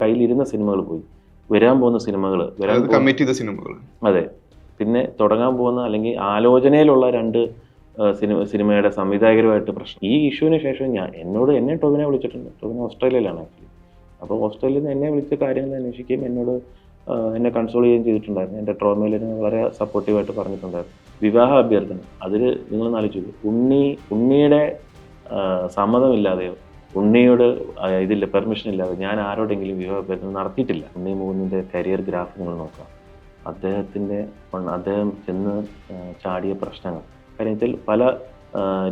കയ്യിലിരുന്ന സിനിമകൾ പോയി, വരാൻ പോകുന്ന സിനിമകൾ, കമ്മിറ്റ് ചെയ്ത സിനിമകൾ, അതെ, പിന്നെ തുടങ്ങാൻ പോകുന്ന അല്ലെങ്കിൽ ആലോചനയിലുള്ള 2 സിനിമയുടെ സംവിധായകരുമായിട്ട് പ്രശ്നം. ഈ ഇഷ്യൂവിന് ശേഷം എന്നെ ടോവിനെ വിളിച്ചിട്ടുണ്ട്. ടോവിനെ ഓസ്ട്രേലിയയിലാണ് ആക്ച്വലി. അപ്പോൾ ഓസ്ട്രേലിയയിൽ നിന്ന് എന്നെ വിളിച്ച കാര്യങ്ങൾ അന്വേഷിക്കുകയും എന്നെ കൺസോൾ ചെയ്യുകയും ചെയ്തിട്ടുണ്ടായിരുന്നു. എൻ്റെ ട്രോമയിൽ വളരെ സപ്പോർട്ടീവായിട്ട് പറഞ്ഞിട്ടുണ്ടായിരുന്നു. വിവാഹ അഭ്യർത്ഥന, അതിൽ നിങ്ങൾ ആലോചിച്ചു, ഉണ്ണിയുടെ സമ്മതമില്ലാതെയോ ഉണ്ണിയോട് ഇതില്ല പെർമിഷൻ ഇല്ലാതെ ഞാൻ ആരോടെങ്കിലും വിവാഹ അഭ്യർത്ഥന നടത്തിയിട്ടില്ല. ഉണ്ണി മുകുന്ദൻ്റെ കരിയർ ഗ്രാഫ് നിങ്ങൾ നോക്കാം. അദ്ദേഹം ചെന്ന് ചാടിയ പ്രശ്നങ്ങൾ, കാര്യത്തിൽ പല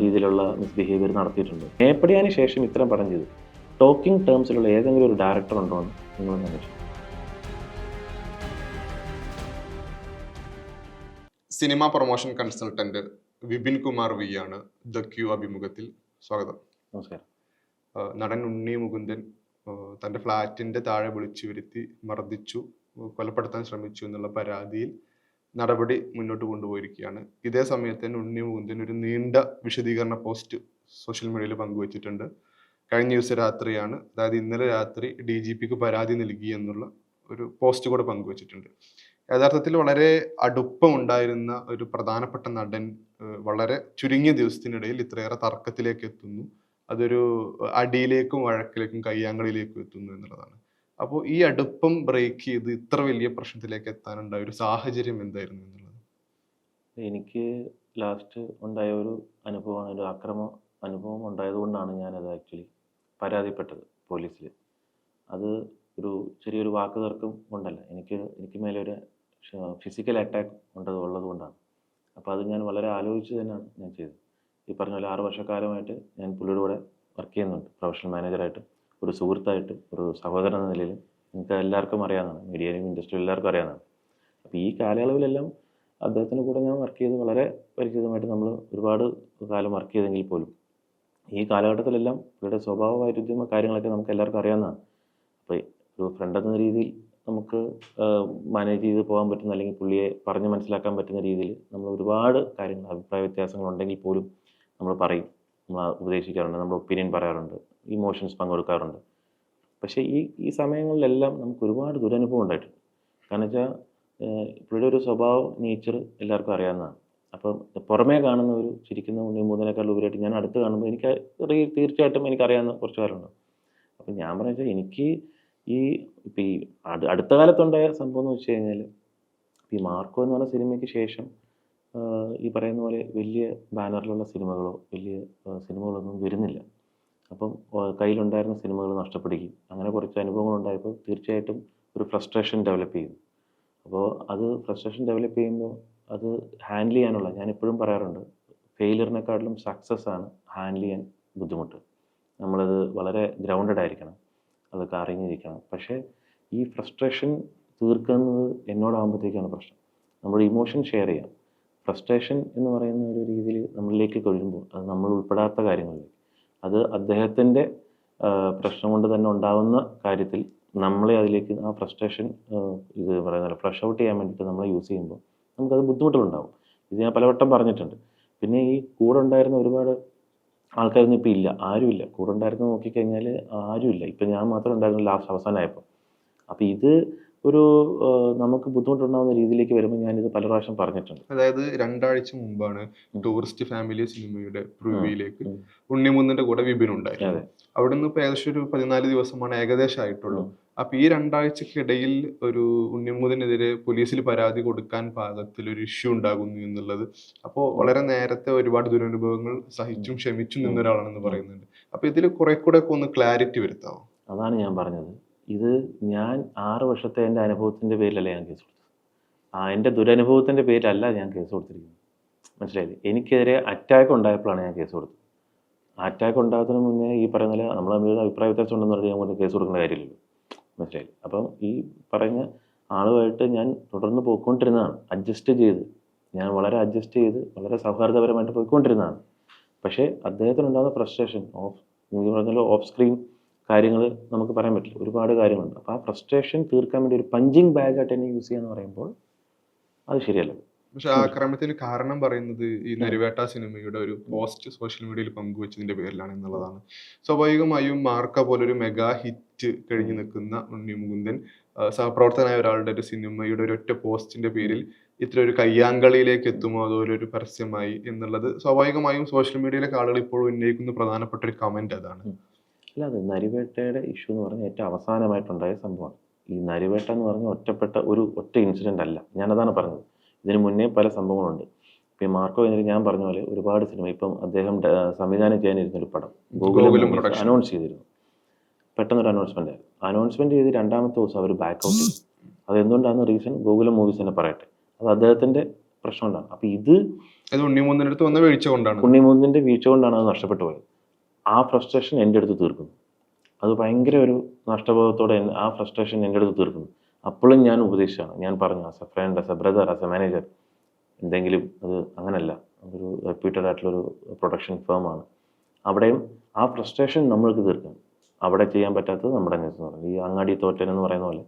രീതിയിലുള്ള മിസ്ബിഹേവിയർ നടത്തിയിട്ടുണ്ട്. മേപ്പടിയാന് ശേഷം ഇത്രയും പറഞ്ഞു ചെയ്തു. ടോക്കിംഗ് ടേംസിലുള്ള ഏതെങ്കിലും ഒരു ഡയറക്ടർ ഉണ്ടോ എന്ന് നിങ്ങൾ അന്വേഷിച്ചു. Cinema promotion consultant Vipin Kumar V ആണ് ദ ക്യൂ അഭിമുഖത്തിൽ. സ്വാഗതം. നമസ്കാരം. നടൻ ഉണ്ണി മുകുന്ദൻ തന്റെ ഫ്ലാറ്റിന്റെ താഴെ വിളിച്ചു വരുത്തി മർദ്ദിച്ചു, കൊലപ്പെടുത്താൻ ശ്രമിച്ചു എന്നുള്ള പരാതിയിൽ നടപടി മുന്നോട്ട് കൊണ്ടുപോയിരിക്കുകയാണ്. ഇതേ സമയത്ത് തന്നെ ഉണ്ണി മുകുന്ദൻ ഒരു നീണ്ട വിശദീകരണ പോസ്റ്റ് സോഷ്യൽ മീഡിയയിൽ പങ്കുവച്ചിട്ടുണ്ട്. കഴിഞ്ഞ ദിവസം രാത്രിയാണ്, അതായത് ഇന്നലെ രാത്രി DGPക്ക് പരാതി നൽകി എന്നുള്ള ഒരു പോസ്റ്റ് കൂടെ പങ്കുവച്ചിട്ടുണ്ട്. യഥാർത്ഥത്തിൽ വളരെ അടുപ്പം ഉണ്ടായിരുന്ന ഒരു പ്രധാനപ്പെട്ട നടൻ വളരെ ചുരുങ്ങിയ ദിവസത്തിനിടയിൽ ഇത്രയേറെ തർക്കത്തിലേക്ക് എത്തുന്നു. അതൊരു അടിയിലേക്കും വഴക്കിലേക്കും കയ്യാങ്കളിയിലേക്കും എത്തുന്നു എന്നുള്ളതാണ്. അപ്പോൾ ഈ അടുപ്പം ബ്രേക്ക് ചെയ്ത് ഇത്ര വലിയ പ്രശ്നത്തിലേക്ക് എത്താനുണ്ടായ ഒരു സാഹചര്യം എന്തായിരുന്നു എന്നുള്ളത്? എനിക്ക് ലാസ്റ്റ് ഉണ്ടായ ഒരു അനുഭവമാണ്, ഒരു അനുഭവം ഉണ്ടായതുകൊണ്ടാണ് ഞാനത് ആക്ച്വലി പരാതിപ്പെട്ടത് പോലീസിൽ. അത് ഒരു ചെറിയൊരു വാക്ക് തർക്കം കൊണ്ടല്ല, എനിക്ക് മേലെ ഒരു ഫിസിക്കൽ അറ്റാക്ക് ഉള്ളതുകൊണ്ടാണ്. അപ്പോൾ അത് ഞാൻ വളരെ ആലോചിച്ച് തന്നെയാണ് ഞാൻ ചെയ്തത്. ഈ പറഞ്ഞ പോലെ 6 വർഷക്കാലമായിട്ട് ഞാൻ പുള്ളിയുടെ കൂടെ വർക്ക് ചെയ്യുന്നുണ്ട്, പ്രൊഫഷണൽ മാനേജറായിട്ട്, ഒരു സുഹൃത്തായിട്ട്, ഒരു സഹോദരൻ എന്ന നിലയിൽ. നിങ്ങൾക്ക് എല്ലാവർക്കും അറിയാവുന്നതാണ്, മീഡിയയും ഇൻഡസ്ട്രി എല്ലാവർക്കും അറിയാവുന്നതാണ്. അപ്പോൾ ഈ കാലയളവിലെല്ലാം അദ്ദേഹത്തിൻ്റെ കൂടെ ഞാൻ വർക്ക് ചെയ്ത് വളരെ പരിചിതമായിട്ട് നമ്മൾ ഒരുപാട് കാലം വർക്ക് ചെയ്തെങ്കിൽ പോലും ഈ കാലഘട്ടത്തിലെല്ലാം പുള്ളിയുടെ സ്വഭാവ വൈരുദ്ധ്യമോ കാര്യങ്ങളൊക്കെ നമുക്ക് എല്ലാവർക്കും അറിയാവുന്നതാണ്. അപ്പോൾ ഒരു ഫ്രണ്ട് എന്ന രീതിയിൽ നമുക്ക് മാനേജ് ചെയ്ത് പോകാൻ പറ്റുന്ന, അല്ലെങ്കിൽ പുള്ളിയെ പറഞ്ഞ് മനസ്സിലാക്കാൻ പറ്റുന്ന രീതിയിൽ നമ്മൾ ഒരുപാട് കാര്യങ്ങൾ, അഭിപ്രായ വ്യത്യാസങ്ങളുണ്ടെങ്കിൽ പോലും നമ്മൾ പറയും, നമ്മൾ ഉപദേശിക്കാറുണ്ട്, നമ്മൾ ഒപ്പീനിയൻ പറയാറുണ്ട്, ഇമോഷൻസ് പങ്കെടുക്കാറുണ്ട്. പക്ഷേ ഈ സമയങ്ങളിലെല്ലാം നമുക്ക് ഒരുപാട് ദുരനുഭവം ഉണ്ടായിട്ടുണ്ട്. കാരണം വെച്ചാൽ പുള്ളിയുടെ ഒരു സ്വഭാവ നേച്ചർ എല്ലാവർക്കും അറിയാവുന്നതാണ്. അപ്പം പുറമേ കാണുന്ന ഒരു ചിരിക്കുന്ന ഉണ്ണി മുകുന്ദനേക്കാൾ ഉപരിയായിട്ട് ഞാൻ അടുത്ത് കാണുമ്പോൾ തീർച്ചയായിട്ടും എനിക്കറിയാവുന്ന കുറച്ച് കാര്യമുണ്ട്. അപ്പം ഞാൻ പറഞ്ഞാൽ എനിക്ക് ഇപ്പം ഈ അടുത്ത കാലത്തുണ്ടായ സംഭവം എന്ന് വെച്ച് കഴിഞ്ഞാൽ, ഈ മാർക്കോ എന്ന് പറഞ്ഞ സിനിമയ്ക്ക് ശേഷം ഈ പറയുന്ന പോലെ വലിയ ബാനറിലുള്ള സിനിമകളോ വലിയ സിനിമകളൊന്നും വരുന്നില്ല. അപ്പം കയ്യിലുണ്ടായിരുന്ന സിനിമകൾ നഷ്ടപ്പെടുകയും അങ്ങനെ കുറച്ച് അനുഭവങ്ങളുണ്ടായപ്പോൾ തീർച്ചയായിട്ടും ഒരു ഫ്രസ്ട്രേഷൻ ഡെവലപ്പ് ചെയ്യുന്നു. അപ്പോൾ അത് ഫ്രസ്ട്രേഷൻ ഡെവലപ്പ് ചെയ്യുമ്പോൾ അത് ഹാൻഡിൽ ചെയ്യാനുള്ള, ഞാൻ എപ്പോഴും പറയാറുണ്ട്, ഫെയിലിയറിനെക്കാട്ടിലും സക്സസ് ആണ് ഹാൻഡിൽ ചെയ്യാൻ ബുദ്ധിമുട്ട്. നമ്മളത് വളരെ ഗ്രൗണ്ടഡ് ആയിരിക്കണം, അതൊക്കെ അറിഞ്ഞിരിക്കണം. പക്ഷേ ഈ ഫ്രസ്ട്രേഷൻ തീർക്കുന്നത് എന്നോടാകുമ്പോഴത്തേക്കാണ് പ്രശ്നം. നമ്മുടെ ഇമോഷൻ ഷെയർ ചെയ്യാം. ഫ്രസ്ട്രേഷൻ എന്ന് പറയുന്ന ഒരു രീതിയിൽ നമ്മളിലേക്ക് കഴിയുമ്പോൾ അത് നമ്മൾ ഉൾപ്പെടാത്ത കാര്യങ്ങളിലേക്ക്, അത് അദ്ദേഹത്തിൻ്റെ പ്രശ്നം കൊണ്ട് തന്നെ ഉണ്ടാകുന്ന കാര്യത്തിൽ നമ്മളെ അതിലേക്ക് ആ ഫ്രസ്ട്രേഷൻ ഇത് പറയുന്നത് ഫ്ലഷ് ഔട്ട് ചെയ്യാൻ വേണ്ടിയിട്ട് നമ്മളെ യൂസ് ചെയ്യുമ്പോൾ നമുക്കത് ബുദ്ധിമുട്ടുകളുണ്ടാകും. ഇത് ഞാൻ പലവട്ടം പറഞ്ഞിട്ടുണ്ട്. പിന്നെ ഈ കൂടെ ഉണ്ടായിരുന്ന ഒരുപാട് ആൾക്കാരൊന്നും ഇപ്പോൾ ഇല്ല, ആരുമില്ല. കൂടെ ഉണ്ടായിരുന്ന നോക്കിക്കഴിഞ്ഞാൽ ആരുമില്ല. ഇപ്പം ഞാൻ മാത്രം ഉണ്ടായിരുന്നു ലാസ്റ്റ് അവസാനമായപ്പോൾ. അപ്പോൾ ഇത് ഒരു നമുക്ക് ബുദ്ധിമുട്ടുണ്ടാകുന്ന രീതിയിലേക്ക് വരുമ്പോൾ ഞാനിത് പല പ്രാവശ്യം പറഞ്ഞിട്ടുണ്ട്. അതായത് 2 ആഴ്ച മുമ്പാണ് ടൂറിസ്റ്റ് ഫാമിലി സിനിമയുടെ പ്രിവ്യൂയിലേക്ക് ഉണ്ണി മുകുന്ദന്റെ കൂടെ വിപിൻ ഉണ്ടായിരുന്നു. അവിടെ നിന്ന് ഇപ്പോൾ ഏകദേശം ഒരു 14 ദിവസമാണ് ഏകദേശം ആയിട്ടുള്ളൂ. അപ്പൊ ഈ 2 ആഴ്ചക്കിടയിൽ ഒരു ഉണ്ണി മുകുന്ദനെതിരെ പോലീസിൽ പരാതി കൊടുക്കാൻ പാകത്തിൽ ഒരു ഇഷ്യൂ ഉണ്ടാകുന്നു എന്നുള്ളത്, അപ്പോൾ വളരെ നേരത്തെ ഒരുപാട് ദുരനുഭവങ്ങൾ സഹിച്ചും ക്ഷമിച്ചും നിന്ന ഒരാളാണെന്ന് പറയുന്നുണ്ട്. അപ്പൊ ഇതിൽ കുറെ കൂടെ ഒക്കെ ഒന്ന് ക്ലാരിറ്റി വരുത്താവോ? അതാണ് ഞാൻ പറഞ്ഞത്. ഇത് ഞാൻ 6 വർഷത്തെ എൻ്റെ അനുഭവത്തിൻ്റെ പേരിലല്ല ഞാൻ കേസ് കൊടുത്തത്. എൻ്റെ ദുരനുഭവത്തിൻ്റെ പേരിലല്ല ഞാൻ കേസ് കൊടുത്തിരിക്കുന്നത്. മനസ്സിലായില്ലേ? എനിക്കെതിരെ അറ്റാക്ക് ഉണ്ടായപ്പോഴാണ് ഞാൻ കേസ് കൊടുത്തത്. അറ്റാക്ക് ഉണ്ടാകുന്നതിന് മുന്നേ ഈ പറയുന്ന നമ്മൾ തമ്മിൽ അഭിപ്രായ വ്യത്യാസം ഉണ്ടെന്ന് പറഞ്ഞാൽ ഞാൻ കേസ് കൊടുക്കേണ്ട കാര്യമില്ലല്ലോ. മനസ്സിലായില്ലേ? അപ്പം ഈ പറഞ്ഞ ആളുമായിട്ട് ഞാൻ തുടർന്ന് പോയിക്കൊണ്ടിരുന്നതാണ്, അഡ്ജസ്റ്റ് ചെയ്ത്, ഞാൻ വളരെ അഡ്ജസ്റ്റ് ചെയ്ത് വളരെ സൗഹാർദ്ദപരമായിട്ട് പോയിക്കൊണ്ടിരുന്നതാണ്. പക്ഷേ അദ്ദേഹത്തിനുണ്ടാകുന്ന ഫ്രസ്ട്രേഷൻ ഈ പറഞ്ഞാൽ ഓഫ് സ്ക്രീൻ കാര്യങ്ങൾ നമുക്ക് പറയാൻ പറ്റില്ല, ഒരുപാട് കാര്യങ്ങളുണ്ട്. അപ്പോൾ ആ ഫ്രസ്ട്രേഷൻ തീർക്കാൻ വേണ്ടി ഒരു പഞ്ചിങ് ബാഗായിട്ട് എന്നെ യൂസ് ചെയ്യാന്ന് പറയുമ്പോൾ അത് ശരിയല്ല. പക്ഷെ ആ ആക്രമണത്തിന് കാരണം പറയുന്നത് ഈ നരിവേട്ട സിനിമയുടെ ഒരു പോസ്റ്റ് സോഷ്യൽ മീഡിയയിൽ പങ്കുവച്ചതിന്റെ പേരിലാണ് എന്നുള്ളതാണ്. സ്വാഭാവികമായും മാർക്ക പോലൊരു മെഗാ ഹിറ്റ് കഴിഞ്ഞു നിൽക്കുന്ന ഉണ്ണി മുകുന്ദൻ സഹപ്രവർത്തകനായ ഒരാളുടെ ഒരു സിനിമയുടെ ഒരു ഒറ്റ പോസ്റ്റിന്റെ പേരിൽ ഇത്ര ഒരു കയ്യാങ്കളിയിലേക്ക് എത്തുമോ അതുപോലെ ഒരു പരസ്യമായി എന്നുള്ളത് സ്വാഭാവികമായും സോഷ്യൽ മീഡിയയിലെ ആളുകൾ ഇപ്പോഴും ഉന്നയിക്കുന്ന പ്രധാനപ്പെട്ട ഒരു കമന്റ് അതാണ്. അല്ല, അത് നരിവേട്ടയുടെ ഇഷ്യൂ എന്ന് പറഞ്ഞാൽ ഏറ്റവും അവസാനമായിട്ടുണ്ടായ സംഭവമാണ്. ഈ നരിവേട്ട എന്ന് പറഞ്ഞ ഒറ്റ ഇൻസിഡന്റ് അല്ല. ഞാനതാണ് പറഞ്ഞത്. ഇതിന് മുന്നേ പല സംഭവങ്ങളുണ്ട്. ഇപ്പം ഈ മാർക്കോ എന്നിട്ട് ഞാൻ പറഞ്ഞ പോലെ ഒരുപാട് സിനിമ ഇപ്പം അദ്ദേഹം സംവിധാനം ചെയ്യാനിരുന്നൊരു പടം ഗോകുലം ഗൂഗിൾ പ്രൊഡക്ഷൻ. അനൗൺസ് ചെയ്തിരുന്നു. പെട്ടെന്നൊരു അനൗൺസ്മെന്റ് ആയിരുന്നു. അനൗൺസ്മെന്റ് ചെയ്ത് രണ്ടാമത്തെ ദിവസം അവർ ബാക്ക് ഔട്ട് ചെയ്തു. അതെന്തുകൊണ്ടാണെന്ന് റീസൺ ഗൂഗിൾ മൂവീസ് തന്നെ പറയട്ടെ. അത് അദ്ദേഹത്തിന്റെ പ്രശ്നം കൊണ്ടാണ്. അപ്പം ഇത് ഉണ്ണി മുകുന്ദന്റെ അടുത്ത് വന്ന വീഴ്ച കൊണ്ടാണ്. ഉണ്ണിമുകുന്ദന്റെ വീഴ്ച കൊണ്ടാണ് അത് നഷ്ടപ്പെട്ടു പോയത്. ആ ഫ്രസ്ട്രേഷൻ എൻ്റെ അടുത്ത് തീർക്കുന്നു. അത് ഭയങ്കര ഒരു നഷ്ടബോധത്തോടെ ആ ഫ്രസ്ട്രേഷൻ എൻ്റെ അടുത്ത് തീർക്കുന്നു. അപ്പോഴും ഞാൻ ഉപദേശിച്ചാണ്. ഞാൻ പറഞ്ഞു, as a friend, as A brother, as A manager, എന്തെങ്കിലും അത് അങ്ങനല്ല. അതൊരു റെപ്യൂട്ടഡ് ആയിട്ടുള്ളൊരു പ്രൊഡക്ഷൻ ഫേമാണ്. അവിടെയും ആ ഫ്രസ്ട്രേഷൻ നമ്മൾക്ക് തീർക്കണം. അവിടെ ചെയ്യാൻ പറ്റാത്തത് നമ്മുടെ നെസ് എന്ന് പറയുന്നത് ഈ അങ്ങാടി തോറ്റൻ എന്ന് പറയുന്ന പോലെ.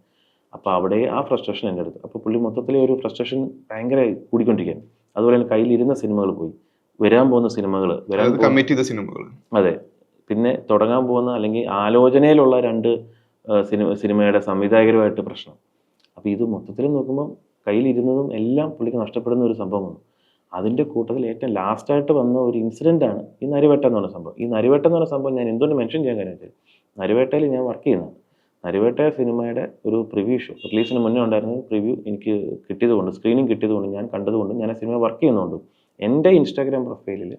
അപ്പോൾ അവിടെ ആ ഫ്രസ്ട്രേഷൻ എൻ്റെ അടുത്ത്. അപ്പോൾ പുള്ളി മൊത്തത്തിലെ ഒരു ഫ്രസ്ട്രേഷൻ ഭയങ്കര കൂടിക്കൊണ്ടിരിക്കുകയാണ്. അതുപോലെ തന്നെ കയ്യിലിരുന്ന സിനിമകൾ പോയി, വരാൻ പോകുന്ന സിനിമകൾ കമ്മിറ്റ് ചെയ്ത സിനിമകൾ, അതെ, പിന്നെ തുടങ്ങാൻ പോകുന്ന അല്ലെങ്കിൽ ആലോചനയിലുള്ള 2 സിനിമയുടെ സംവിധായകരുമായിട്ട് പ്രശ്നം. അപ്പോൾ ഇത് മൊത്തത്തിൽ നോക്കുമ്പോൾ കയ്യിലിരുന്നതും എല്ലാം പുള്ളിക്ക് നഷ്ടപ്പെടുന്ന ഒരു സംഭവമാണ്. അതിൻ്റെ കൂട്ടത്തിൽ ഏറ്റവും ലാസ്റ്റായിട്ട് വന്ന ഒരു ഇൻസിഡൻ്റാണ് ഈ നരിവേട്ട എന്ന് പറഞ്ഞ സംഭവം. ഈ നരിവേട്ട എന്ന് പറഞ്ഞ സംഭവം ഞാൻ എന്തുകൊണ്ട് മെൻഷൻ ചെയ്യാൻ കാര്യം വെച്ചാൽ, നരിവേട്ടയിൽ ഞാൻ വർക്ക് ചെയ്യുന്നതാണ്. നരിവേട്ട സിനിമയുടെ ഒരു പ്രിവ്യൂ ഷോ റിലീസിന് മുന്നേ ഉണ്ടായിരുന്ന പ്രിവ്യൂ എനിക്ക് കിട്ടിയതുകൊണ്ട്, സ്ക്രീനിങ് കിട്ടിയതുകൊണ്ട്, ഞാൻ കണ്ടതുകൊണ്ട്, ഞാൻ ആ സിനിമ വർക്ക് ചെയ്യുന്നതുകൊണ്ടും എൻ്റെ ഇൻസ്റ്റാഗ്രാം പ്രൊഫൈലിൽ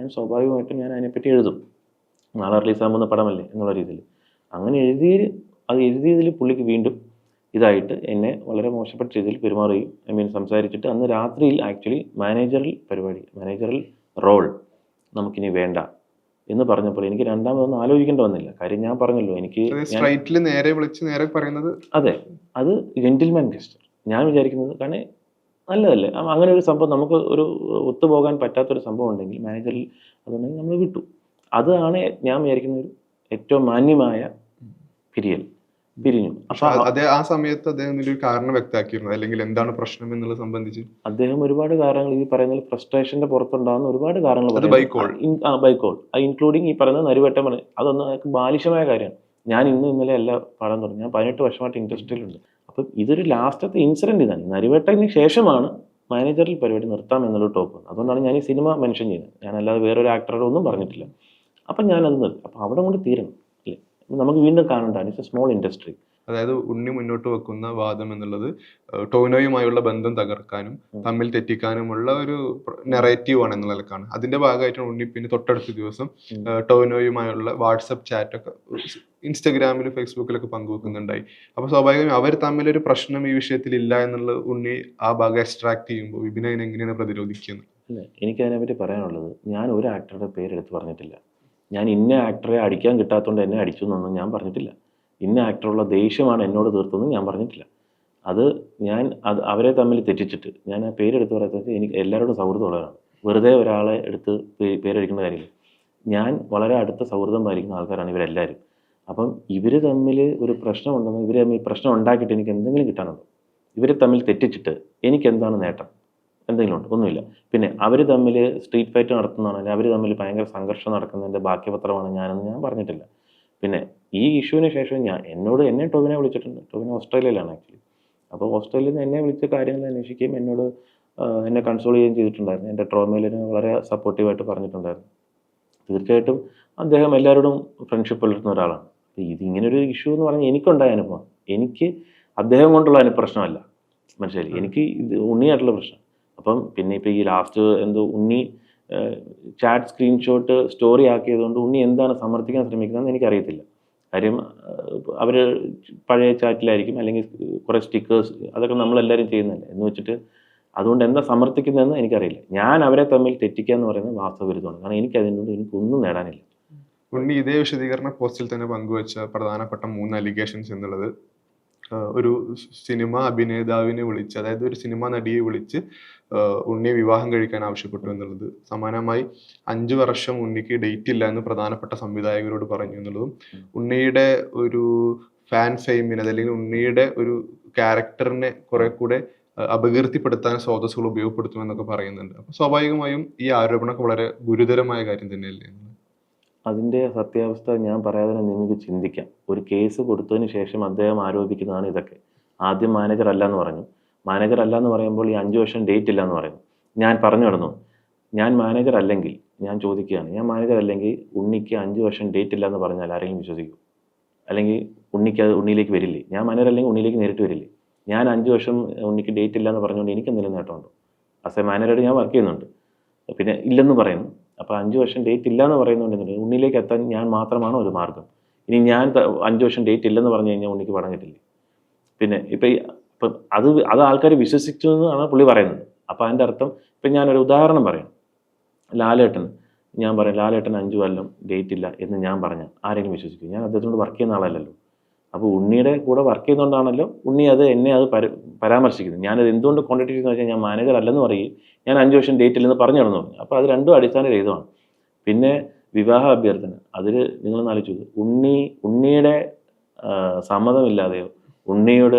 ഞാൻ സ്വാഭാവികമായിട്ടും ഞാൻ അതിനെപ്പറ്റി എഴുതും. നാളെ റിലീസാകുന്ന പടമല്ലേ എന്നുള്ള രീതിയിൽ. അങ്ങനെ എഴുതിയതിൽ പുള്ളിക്ക് വീണ്ടും ഇതായിട്ട് എന്നെ വളരെ മോശപ്പെട്ട രീതിയിൽ പെരുമാറുകയും സംസാരിച്ചിട്ട് അന്ന് രാത്രിയിൽ ആക്ച്വലി മാനേജറൽ റോൾ നമുക്കിനി വേണ്ട എന്ന് പറഞ്ഞപ്പോൾ എനിക്ക് രണ്ടാമതൊന്നും ആലോചിക്കേണ്ടി വന്നില്ല. കാര്യം ഞാൻ പറഞ്ഞല്ലോ, എനിക്ക് നേരെ വിളിച്ച് നേരെ പറയുന്നത്, അതെ, അത് ജെന്റിൽമാൻ ഗസ്റ്റർ. ഞാൻ വിചാരിക്കുന്നത് കാരണം നല്ലതല്ലേ, അങ്ങനെ ഒരു സംഭവം നമുക്ക് ഒരു ഒത്തുപോകാൻ പറ്റാത്തൊരു സംഭവം ഉണ്ടെങ്കിൽ മാനേജറിൽ അതുണ്ടെങ്കിൽ നമ്മൾ വിട്ടു. അതാണ് ഞാൻ വിചാരിക്കുന്ന ഒരു ഏറ്റവും മാന്യമായ പിരിഞ്ഞു. അതേ ആ സമയത്ത് അദ്ദേഹം ഒരു കാരണം വ്യക്തമാക്കിയിരുന്നു, അല്ലെങ്കിൽ എന്താണ് പ്രശ്നം എന്നുള്ളത് സംബന്ധിച്ച് അദ്ദേഹം ഒരുപാട് കാരണങ്ങൾ ഈ പറയുന്ന ഫ്രസ്ട്രേഷന്റെ പുറത്തുണ്ടാകുന്ന ഒരുപാട് കാരണങ്ങൾ ബൈക്കോൾ, ഇൻക്ലൂഡിങ് ഈ പറയുന്ന നരിവേട്ടം പറഞ്ഞു. അതൊന്നും ബാലിശമായ കാര്യമാണ്. ഞാൻ ഇന്നലെ എല്ലാം പാടാൻ തുടങ്ങി. ഞാൻ 18 വർഷമായിട്ട് ഇൻഡസ്ട്രിയിലുണ്ട്. അപ്പം ഇതൊരു ലാസ്റ്റത്തെ ഇൻസിഡന്റ് ഇതാണ്. നരിവേട്ടത്തിന് ശേഷമാണ് മാനേജറിൽ പരിപാടി നിർത്താം എന്നുള്ള ടോപ്പ്. അതുകൊണ്ടാണ് ഞാൻ ഈ സിനിമ മെൻഷൻ ചെയ്യുന്നത്. ഞാനല്ലാതെ വേറൊരു ആക്ടറുടെ ഒന്നും പറഞ്ഞിട്ടില്ല. അപ്പം ഞാനത് നിർത്തി. അപ്പം അവിടെ കൊണ്ട് തീരണം അല്ലേ, നമുക്ക് വീണ്ടും കാണണ്ടാണ്. It's a small industry. അതായത് ഉണ്ണി മുന്നോട്ട് വെക്കുന്ന വാദം എന്നുള്ളത് ടോവിനോയുമായുള്ള ബന്ധം തകർക്കാനും തമ്മിൽ തെറ്റിക്കാനുമുള്ള ഒരു നെറേറ്റീവ് ആണ് എന്നുള്ള നിലക്കാണ്. അതിന്റെ ഭാഗമായിട്ടാണ് ഉണ്ണി പിന്നെ തൊട്ടടുത്ത ദിവസം ടോവിനോയുമായുള്ള വാട്സപ്പ് ചാറ്റൊക്കെ ഇൻസ്റ്റഗ്രാമിലും ഫേസ്ബുക്കിലൊക്കെ പങ്കുവെക്കുന്നുണ്ടായി. അപ്പൊ സ്വാഭാവികമായും അവർ തമ്മിലൊരു പ്രശ്നം ഈ വിഷയത്തിൽ ഇല്ല എന്നുള്ള ഉണ്ണി ആ ഭാഗം എക്സ്ട്രാക്ട് ചെയ്യുമ്പോൾ വിപിനെ എങ്ങനെയാണ് പ്രതിരോധിക്കുന്നത്? എനിക്ക് അതിനെപ്പറ്റി പറയാനുള്ളത്, ഞാൻ ഒരു ആക്ടറുടെ പേരെടുത്ത് പറഞ്ഞിട്ടില്ല. ഞാൻ ഇന്ന ആക്ടറെ അടിക്കാൻ കിട്ടാത്തതുകൊണ്ട് എന്നെ അടിച്ചു എന്നൊന്നും ഞാൻ പറഞ്ഞിട്ടില്ല. ഇന്ന ആക്ടറുള്ള ദേഷ്യമാണ് എന്നോട് തീർത്തെന്നും ഞാൻ പറഞ്ഞിട്ടില്ല. അവരെ തമ്മിൽ തെറ്റിച്ചിട്ട് ഞാൻ ആ പേരെടുത്ത് പറയുന്നത് എനിക്ക് എല്ലാവരോടും സൗഹൃദമുള്ളവരാണ്. വെറുതെ ഒരാളെ എടുത്ത് പേരടിക്കേണ്ട കാര്യമില്ല. ഞാൻ വളരെ അടുത്ത സൗഹൃദം പാലിക്കുന്ന ആൾക്കാരാണ് ഇവരെല്ലാവരും. അപ്പം ഇവർ തമ്മിൽ ഒരു പ്രശ്നമുണ്ടെന്ന്, ഇവർ തമ്മിൽ പ്രശ്നം ഉണ്ടാക്കിയിട്ട് എനിക്ക് എന്തെങ്കിലും കിട്ടാനുണ്ടോ? ഇവർ തമ്മിൽ തെറ്റിച്ചിട്ട് എനിക്ക് എന്താണ് നേട്ടം? എന്തെങ്കിലും ഉണ്ട്? ഒന്നുമില്ല. പിന്നെ അവർ തമ്മിൽ സ്ട്രീറ്റ് ഫൈറ്റ് നടത്തുന്നതാണ്, അവർ തമ്മിൽ ഭയങ്കര സംഘർഷം നടക്കുന്നതിൻ്റെ ബാക്കിപത്രമാണ് ഞാനെന്ന് ഞാൻ പറഞ്ഞിട്ടില്ല. പിന്നെ ഈ ഇഷ്യൂവിന് ശേഷം എന്നെ ടോവിനെ വിളിച്ചിട്ടുണ്ട്. ടോവിനെ ഓസ്ട്രേലിയയിലാണ് ആക്ച്വലി. അപ്പോൾ ഓസ്ട്രേലിയയിൽ നിന്ന് എന്നെ വിളിച്ച കാര്യങ്ങൾ അന്വേഷിക്കുകയും എന്നെ കൺസോൾ ചെയ്യുകയും ചെയ്തിട്ടുണ്ടായിരുന്നു. എൻ്റെ ട്രോമയിൽ വളരെ സപ്പോർട്ടീവായിട്ട് പറഞ്ഞിട്ടുണ്ടായിരുന്നു. തീർച്ചയായിട്ടും അദ്ദേഹം എല്ലാവരോടും ഫ്രണ്ട്ഷിപ്പ് പുലർത്തുന്ന ഒരാളാണ്. ഇതിങ്ങനൊരു ഇഷ്യൂ എന്ന് പറഞ്ഞാൽ എനിക്കുണ്ടായ അനുഭവം, എനിക്ക് അദ്ദേഹം കൊണ്ടുള്ള പ്രശ്നമല്ല, മനസ്സിലായി, എനിക്ക് ഉണ്ണിയായിട്ടുള്ള പ്രശ്നം. അപ്പം പിന്നെ ഇപ്പോൾ ഈ ലാസ്റ്റ് ഉണ്ണി ചാറ്റ് സ്ക്രീൻഷോട്ട് സ്റ്റോറി ആക്കിയതുകൊണ്ട് ഉണ്ണി എന്താണ് സമർത്ഥിക്കാൻ ശ്രമിക്കുന്നതെന്ന് എനിക്കറിയത്തില്ല. കാര്യം അവർ പഴയ ചാറ്റിലായിരിക്കും, അല്ലെങ്കിൽ കുറേ സ്റ്റിക്കേഴ്സ്, അതൊക്കെ നമ്മളെല്ലാവരും ചെയ്യുന്നതല്ലേ എന്ന് വെച്ചിട്ട് അതുകൊണ്ട് എന്താ സമർത്ഥിക്കുന്നതെന്ന് എനിക്കറിയില്ല. ഞാൻ അവരെ തമ്മിൽ തെറ്റിക്കുക എന്ന് പറയുന്നത് വാസ്തവവിരുദ്ധമാണ്. കാരണം എനിക്കൊന്നും നേടാനില്ല. ഉണ്ണി ഇതേ വിശദീകരണ പോസ്റ്റിൽ തന്നെ പങ്കുവച്ച പ്രധാനപ്പെട്ട 3 അലിഗേഷൻസ് എന്നുള്ളത്, ഒരു സിനിമ അഭിനേതാവിനെ വിളിച്ച്, അതായത് ഒരു സിനിമ നടിയെ വിളിച്ച് ഉണ്ണിയെ വിവാഹം കഴിക്കാൻ ആവശ്യപ്പെട്ടു എന്നുള്ളത്. സമാനമായി 5 വർഷം ഉണ്ണിക്ക് ഡേറ്റ് ഇല്ല എന്ന് പ്രധാനപ്പെട്ട സംവിധായകരോട് പറഞ്ഞു എന്നുള്ളതും, ഉണ്ണിയുടെ ഒരു ഫാൻ ഫെയിമിന്, അതല്ലെങ്കിൽ ഉണ്ണിയുടെ ഒരു ക്യാരക്ടറിനെ കുറെ കൂടെ അപകീർത്തിപ്പെടുത്താൻ സ്രോതസ്സുകൾ ഉപയോഗപ്പെടുത്തുമെന്നൊക്കെ പറയുന്നുണ്ട്. അപ്പോൾ സ്വാഭാവികമായും ഈ ആരോപണമൊക്കെ വളരെ ഗുരുതരമായ കാര്യം തന്നെയല്ലേ? അതിൻ്റെ സത്യാവസ്ഥ ഞാൻ പറയാതെ തന്നെ നിങ്ങൾക്ക് ചിന്തിക്കാം. ഒരു കേസ് കൊടുത്തതിന് ശേഷം അദ്ദേഹം ആരോപിക്കുന്നതാണ് ഇതൊക്കെ. ആദ്യം മാനേജർ അല്ല എന്ന് പറഞ്ഞു. മാനേജർ അല്ല എന്ന് പറയുമ്പോൾ ഈ 5 വർഷം ഡേറ്റ് ഇല്ല എന്ന് പറയുന്നു. ഞാൻ പറഞ്ഞു നടന്നു. ഞാൻ മാനേജർ അല്ലെങ്കിൽ, ഞാൻ ചോദിക്കുകയാണ്, ഞാൻ മാനേജർ അല്ലെങ്കിൽ ഉണ്ണിക്ക് 5 വർഷം ഡേറ്റ് ഇല്ല എന്ന് പറഞ്ഞാൽ ആരെങ്കിലും വിശ്വസിക്കും? അല്ലെങ്കിൽ ഉണ്ണിക്ക് അത് ഉണ്ണിയിലേക്ക് വരില്ലേ? ഞാൻ മാനേജർ അല്ലെങ്കിൽ ഉണ്ണിയിലേക്ക് നേരിട്ട് വരില്ലേ? ഞാൻ 5 വർഷം ഉണ്ണിക്ക് ഡേറ്റ് ഇല്ല എന്ന് പറഞ്ഞുകൊണ്ട് എനിക്ക് എന്തെങ്കിലും നേട്ടമുണ്ടോ? ആസ് എ മാനേജറായിട്ട് ഞാൻ വർക്ക് ചെയ്യുന്നുണ്ട്. പിന്നെ ഇല്ലെന്ന് പറയുന്നു. അപ്പോൾ 5 വർഷം ഡേറ്റ് ഇല്ല എന്ന് പറയുന്നുണ്ടെങ്കിൽ ഉണ്ണിയിലേക്ക് എത്താൻ ഞാൻ മാത്രമാണോ ഒരു മാർഗ്ഗം? ഇനി ഞാൻ 5 വർഷം ഡേറ്റ് ഇല്ലെന്ന് പറഞ്ഞു കഴിഞ്ഞാൽ ഉണ്ണിക്ക് പണം കിട്ടില്ലേ? പിന്നെ ഇപ്പം അത് ആൾക്കാർ വിശ്വസിച്ചു എന്നാണ് പുള്ളി പറയുന്നത്. അപ്പോൾ അതിൻ്റെ അർത്ഥം, ഇപ്പം ഞാനൊരു ഉദാഹരണം പറയാം. ലാലേട്ടൻ, ഞാൻ പറയാം ലാലേട്ടൻ 5 കൊല്ലം ഡേറ്റ് ഇല്ല എന്ന് ഞാൻ പറഞ്ഞാൽ ആരെങ്കിലും വിശ്വസിക്കും? ഞാൻ അദ്ദേഹത്തോട് വർക്ക് ചെയ്യുന്ന ആളല്ലല്ലോ. അപ്പോൾ ഉണ്ണിയുടെ കൂടെ വർക്ക് ചെയ്യുന്നതുകൊണ്ടാണല്ലോ ഉണ്ണി എന്നെ പരാമർശിക്കുന്നത്. ഞാനത് എന്തുകൊണ്ട് കോൺടാക്ട് ചെയ്യുന്നത് വെച്ചാൽ ഞാൻ മാനേജർ അല്ലെന്ന് പറയുകയും ഞാൻ 5 വർഷം ഡേറ്റ് ഇല്ലെന്ന് പറഞ്ഞു നടന്നു. അപ്പോൾ അത് രണ്ടും അടിസ്ഥാനരഹിതമാണ്. പിന്നെ വിവാഹ അഭ്യർത്ഥന, അതിൽ നിങ്ങളൊന്ന് ആലോചിച്ചു, ഉണ്ണിയുടെ സമ്മതമില്ലാതെയോ ഉണ്ണിയോട്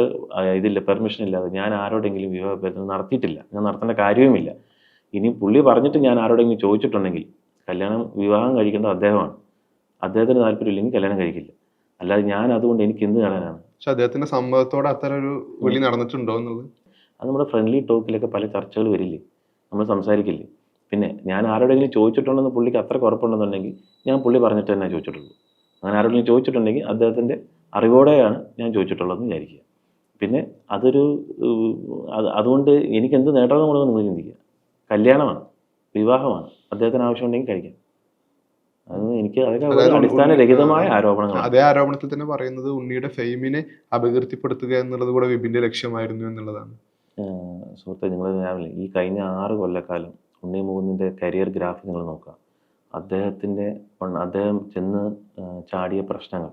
ഇതില്ല പെർമിഷൻ ഇല്ലാതെ ഞാൻ ആരോടെങ്കിലും വിവാഹ അഭ്യർത്ഥന നടത്തിയിട്ടില്ല. ഞാൻ നടത്തേണ്ട കാര്യവുമില്ല. ഇനി പുള്ളി പറഞ്ഞിട്ട് ഞാൻ ആരോടെങ്കിലും ചോദിച്ചിട്ടുണ്ടെങ്കിൽ വിവാഹം കഴിക്കേണ്ടത് അദ്ദേഹമാണ്. അദ്ദേഹത്തിന് താല്പര്യമില്ലെങ്കിൽ കല്യാണം കഴിക്കില്ല. അല്ലാതെ ഞാൻ അതുകൊണ്ട് എനിക്ക് എന്ത് നേടാനാണ്? പക്ഷെ അദ്ദേഹത്തിന്റെ സമ്മതത്തോടെ അത്തരം ഒരു വിളി നടന്നിട്ടുണ്ടോ എന്നുള്ളത് അത് നമ്മുടെ ഫ്രണ്ട്ലി ടോക്കിലൊക്കെ പല ചർച്ചകൾ വരില്ലേ, നമ്മൾ സംസാരിക്കില്ലേ. പിന്നെ ഞാൻ ആരോടെങ്കിലും ചോദിച്ചിട്ടുണ്ടെന്ന് പുള്ളിക്ക് അത്ര ഉറപ്പുണ്ടെന്നുണ്ടെങ്കിൽ ഞാൻ പുള്ളി പറഞ്ഞിട്ട് തന്നെ ചോദിച്ചിട്ടുള്ളൂ. അങ്ങനെ ആരോടെങ്കിലും ചോദിച്ചിട്ടുണ്ടെങ്കിൽ അദ്ദേഹത്തിൻ്റെ അറിവോടെയാണ് ഞാൻ ചോദിച്ചിട്ടുള്ളതെന്ന് വിചാരിക്കുക. പിന്നെ അതുകൊണ്ട് എനിക്ക് എന്ത് നേട്ടം കൊണ്ടെന്ന് നിങ്ങൾ ചിന്തിക്കുക. കല്യാണമാണ്, വിവാഹമാണ്, അദ്ദേഹത്തിന് ആവശ്യമുണ്ടെങ്കിൽ കഴിക്കാം. അതൊക്കെ അടിസ്ഥാനരഹിതമായ ആരോപണങ്ങളാണ്. അതേ ആരോപണത്തിൽ തന്നെ പറയുന്നത് ഉണ്ണിയുടെ ഫെയിമിനെ അപകീർത്തിപ്പെടുത്തുക എന്നുള്ളത് കൂടെ വിപിന്റെ ലക്ഷ്യമായിരുന്നു എന്നുള്ളതാണ്. സുഹൃത്തെ, നിങ്ങൾ ഈ കഴിഞ്ഞ 6 കൊല്ലക്കാലം ഉണ്ണി മുകുന്ദൻ്റെ കരിയർ ഗ്രാഫ് നിങ്ങൾ നോക്കുക. അദ്ദേഹം ചെന്ന് ചാടിയ പ്രശ്നങ്ങൾ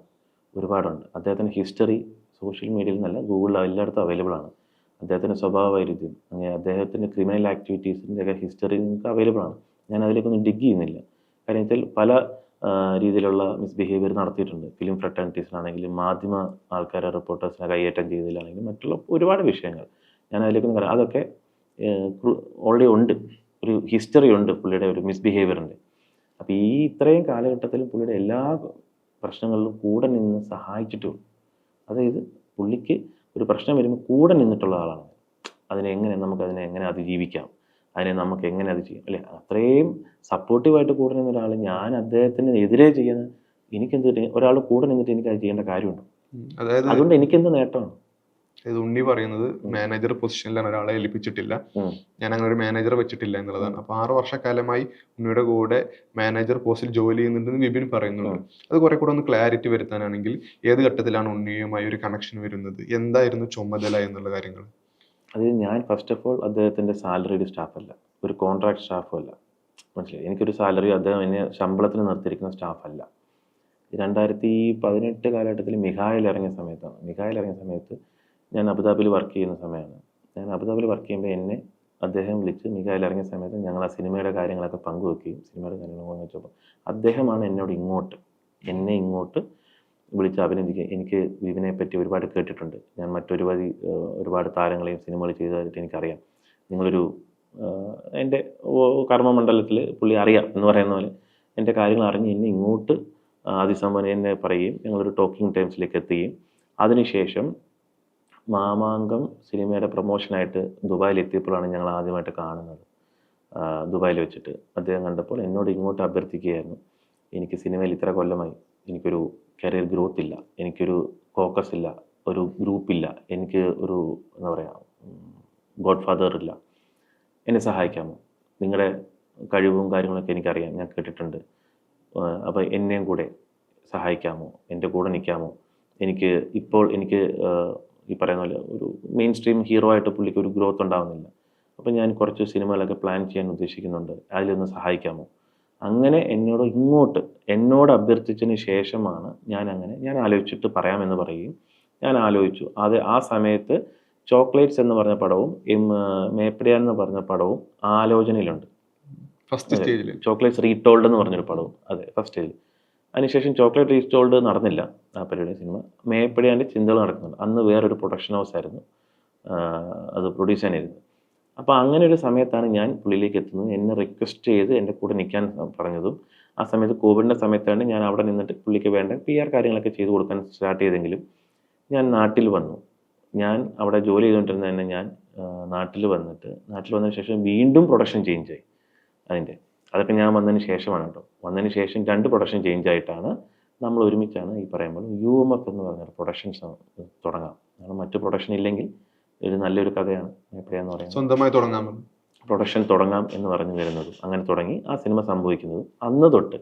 ഒരുപാടുണ്ട്. അദ്ദേഹത്തിൻ്റെ ഹിസ്റ്ററി സോഷ്യൽ മീഡിയയിൽ നിന്നല്ല, ഗൂഗിളിൽ എല്ലായിടത്തും അവൈലബിൾ ആണ്. അദ്ദേഹത്തിൻ്റെ സ്വഭാവ വൈരുദ്ധ്യം, അങ്ങനെ അദ്ദേഹത്തിൻ്റെ ക്രിമിനൽ ആക്ടിവിറ്റീസിൻ്റെ ഒക്കെ ഹിസ്റ്ററി നിങ്ങൾക്ക് അവൈലബിൾ ആണ്. ഞാൻ അതിലേക്കൊന്നും ഡിഗ് ചെയ്യുന്നില്ല. കാര്യം വെച്ചാൽ പല രീതിയിലുള്ള മിസ്ബിഹേവിയർ നടത്തിയിട്ടുണ്ട്. ഫിലിം ഫ്രട്ടേണിറ്റീസിലാണെങ്കിലും മാധ്യമ ആൾക്കാരെ റിപ്പോർട്ടേഴ്സിനെ കൈയേറ്റം ചെയ്തതിലാണെങ്കിലും മറ്റുള്ള ഒരുപാട് വിഷയങ്ങൾ ഞാൻ അതിലേക്കൊന്നും പറയാം. അതൊക്കെ ഓൾറെഡി ഉണ്ട്, ഒരു ഹിസ്റ്ററി ഉണ്ട് പുള്ളിയുടെ ഒരു മിസ്ബിഹേവിയറിൻ്റെ. അപ്പോൾ ഇത്രയും കാലഘട്ടത്തിലും പുള്ളിയുടെ എല്ലാ പ്രശ്നങ്ങളിലും കൂടെ നിന്ന് സഹായിച്ചിട്ടുള്ളൂ. അതായത് പുള്ളിക്ക് ഒരു പ്രശ്നം വരുമ്പോൾ കൂടെ നിന്നിട്ടുള്ള ആളാണ്. നമുക്കതിനെ എങ്ങനെ അതിജീവിക്കാം, അതിനെ നമുക്ക് എങ്ങനെ അത് ചെയ്യാം അല്ലേ? അത്രയും സപ്പോർട്ടീവായിട്ട് കൂടെ നിന്ന ഒരാൾ ഞാൻ അദ്ദേഹത്തിന് എതിരെ ചെയ്യുന്ന ഒരാൾ കൂടെ നിന്നിട്ട് എനിക്ക് അത് ചെയ്യേണ്ട കാര്യമുണ്ട്? അതായത് അതുകൊണ്ട് എനിക്കെന്ത് നേട്ടമാണ്? ഇത് ഉണ്ണി പറയുന്നത് മാനേജർ പൊസിഷനിലാണ് ഒരാളെ ഏൽപ്പിച്ചിട്ടില്ല, ഞാൻ അങ്ങനെ ഒരു മാനേജർ വെച്ചിട്ടില്ല എന്നുള്ളതാണ്. അപ്പൊ 6 വർഷക്കാലമായി ഉണ്ണിയുടെ കൂടെ മാനേജർ പോസ്റ്റിൽ ജോലി ചെയ്യുന്നുണ്ടെന്ന് വിപിൻ പറയുന്നുണ്ട്. അത് കുറെ കൂടെ ഒന്ന് ക്ലാരിറ്റി വരുത്താനാണെങ്കിൽ ഏത് ഘട്ടത്തിലാണ് ഉണ്ണിയുമായി ഒരു കണക്ഷൻ വരുന്നത്, എന്തായിരുന്നു ചുമതല എന്നുള്ള കാര്യങ്ങൾ? അത് ഞാൻ ഫസ്റ്റ് ഓഫ് ഓൾ അദ്ദേഹത്തിൻ്റെ സാലറിഡ് സ്റ്റാഫല്ല, ഒരു കോൺട്രാക്ട് സ്റ്റാഫും അല്ല. മനസ്സിലായി? എനിക്കൊരു സാലറി അദ്ദേഹം എന്നെ ശമ്പളത്തിന് നിർത്തിയിരിക്കുന്ന സ്റ്റാഫല്ല. 2018 കാലഘട്ടത്തിൽ മിഖായിൽ ഇറങ്ങിയ സമയത്ത് ഞാൻ അബുദാബിയിൽ വർക്ക് ചെയ്യുന്ന സമയമാണ്. ഞാൻ അബുദാബിയിൽ വർക്ക് ചെയ്യുമ്പോൾ അദ്ദേഹം വിളിച്ച് മിഖായിൽ ഇറങ്ങിയ സമയത്ത് ഞങ്ങൾ ആ സിനിമയുടെ കാര്യങ്ങളൊക്കെ പങ്കുവെക്കുകയും സിനിമയുടെ കാര്യങ്ങൾ പങ്കുവെച്ചപ്പോൾ അദ്ദേഹമാണ് എന്നെ ഇങ്ങോട്ട് വിളിച്ച് അഭിനന്ദിക്കുക. എനിക്ക് വിപിനെ പറ്റി ഒരുപാട് കേട്ടിട്ടുണ്ട്, ഞാൻ ഒരുപാട് താരങ്ങളെയും സിനിമകൾ ചെയ്തതായിട്ട് എനിക്കറിയാം, എൻ്റെ കർമ്മമണ്ഡലത്തിൽ പുള്ളി അറിയാം എന്ന് പറയുന്ന പോലെ എൻ്റെ കാര്യങ്ങൾ അറിഞ്ഞ് എന്നെ ഇങ്ങോട്ട് അതിസംബന്ധം എന്നെ പറയുകയും ഞങ്ങളൊരു ടോക്കിംഗ് ടൈംസിലേക്ക് എത്തുകയും അതിനുശേഷം മാമാങ്കം സിനിമയുടെ പ്രൊമോഷനായിട്ട് ദുബായിൽ എത്തിയപ്പോഴാണ് ഞങ്ങൾ ആദ്യമായിട്ട് കാണുന്നത്. ദുബായിൽ വെച്ചിട്ട് അദ്ദേഹം കണ്ടപ്പോൾ എന്നോട് ഇങ്ങോട്ട് അഭ്യർത്ഥിക്കുകയായിരുന്നു, എനിക്ക് സിനിമയിൽ ഇത്ര കൊല്ലമായി, എനിക്കൊരു കരിയർ ഗ്രോത്ത് ഇല്ല, എനിക്കൊരു ഫോക്കസ് ഇല്ല, ഒരു ഗ്രൂപ്പില്ല, എനിക്ക് ഒരു ഗോഡ് ഫാദർ ഇല്ല, എന്നെ സഹായിക്കാമോ? നിങ്ങളുടെ കഴിവും കാര്യങ്ങളൊക്കെ എനിക്കറിയാം, ഞാൻ കേട്ടിട്ടുണ്ട്. അപ്പോൾ എന്നെയും കൂടെ സഹായിക്കാമോ? എൻ്റെ കൂടെ നിൽക്കാമോ? എനിക്ക് ഈ പറയുന്ന പോലെ ഒരു മെയിൻ സ്ട്രീം ഹീറോ ആയിട്ട് പുള്ളിക്ക് ഒരു ഗ്രോത്ത് ഉണ്ടാകുന്നില്ല. അപ്പോൾ ഞാൻ കുറച്ച് സിനിമകളൊക്കെ പ്ലാൻ ചെയ്യാൻ ഉദ്ദേശിക്കുന്നുണ്ട്, അതിലൊന്ന് സഹായിക്കാമോ? അങ്ങനെ എന്നോട് അഭ്യർത്ഥിച്ചതിന് ശേഷമാണ് ഞാൻ ആലോചിച്ചിട്ട് പറയാമെന്ന് പറയുകയും ഞാൻ ആലോചിച്ചു. ആ സമയത്ത് ചോക്ലേറ്റ്സ് എന്ന് പറഞ്ഞ പടവും മേപ്പടിയാൻ എന്ന് പറഞ്ഞ പടവും ആലോചനയിലുണ്ട്. ഫസ്റ്റ് സ്റ്റേജിൽ ചോക്ലേറ്റ്സ് റീടോൾഡ് എന്ന് പറഞ്ഞൊരു പടവും, അതെ, ഫസ്റ്റ് സ്റ്റേജിൽ. അതിനുശേഷം ചോക്ലേറ്റ് റീടോൾഡ് നടന്നില്ല, ആ പരിപാടി സിനിമ. മേപ്പടിയാൻ്റെ ചിന്തകൾ നടക്കുന്നുണ്ട്. അന്ന് വേറൊരു പ്രൊഡക്ഷൻ ഹൗസ് ആയിരുന്നു അത് പ്രൊഡ്യൂസ് ചെയ്യാനിരുന്നത്. അപ്പോൾ അങ്ങനെ ഒരു സമയത്താണ് ഞാൻ പുള്ളിയിലേക്ക് എത്തുന്നത്. എന്നെ റിക്വസ്റ്റ് ചെയ്ത് എൻ്റെ കൂടെ നിൽക്കാൻ പറഞ്ഞതും ആ സമയത്ത് കോവിഡിൻ്റെ സമയത്താണ് ഞാൻ അവിടെ നിന്നിട്ട് പുള്ളിക്ക് വേണ്ട PR കാര്യങ്ങളൊക്കെ ചെയ്ത് കൊടുക്കാൻ സ്റ്റാർട്ട് ചെയ്തെങ്കിലും ഞാൻ നാട്ടിൽ വന്നു. ഞാൻ അവിടെ ജോലി ചെയ്തുകൊണ്ടിരുന്ന തന്നെ ഞാൻ നാട്ടിൽ വന്നതിന് ശേഷം വീണ്ടും പ്രൊഡക്ഷൻ ചേഞ്ചായി അതിൻ്റെ. അതൊക്കെ ഞാൻ വന്നതിന് ശേഷമാണ് കേട്ടോ. വന്നതിന് ശേഷം 2 പ്രൊഡക്ഷൻ ചേഞ്ച് ആയിട്ടാണ് നമ്മൾ ഒരുമിച്ചാണ് ഈ പറയുമ്പോൾ UMF എന്ന് പറഞ്ഞ പ്രൊഡക്ഷൻസ് തുടങ്ങാം. കാരണം മറ്റു പ്രൊഡക്ഷൻ ഇല്ലെങ്കിൽ ഒരു നല്ലൊരു കഥയാണ് എപ്പോഴാന്ന് പറയുന്നത്. സ്വന്തമായി തുടങ്ങാമല്ലോ. പ്രൊഡക്ഷൻ തുടങ്ങാം എന്ന് പറഞ്ഞു വരുന്നതും അങ്ങനെ തുടങ്ങി ആ സിനിമ സംഭവിക്കുന്നതും അന്ന് തൊട്ട്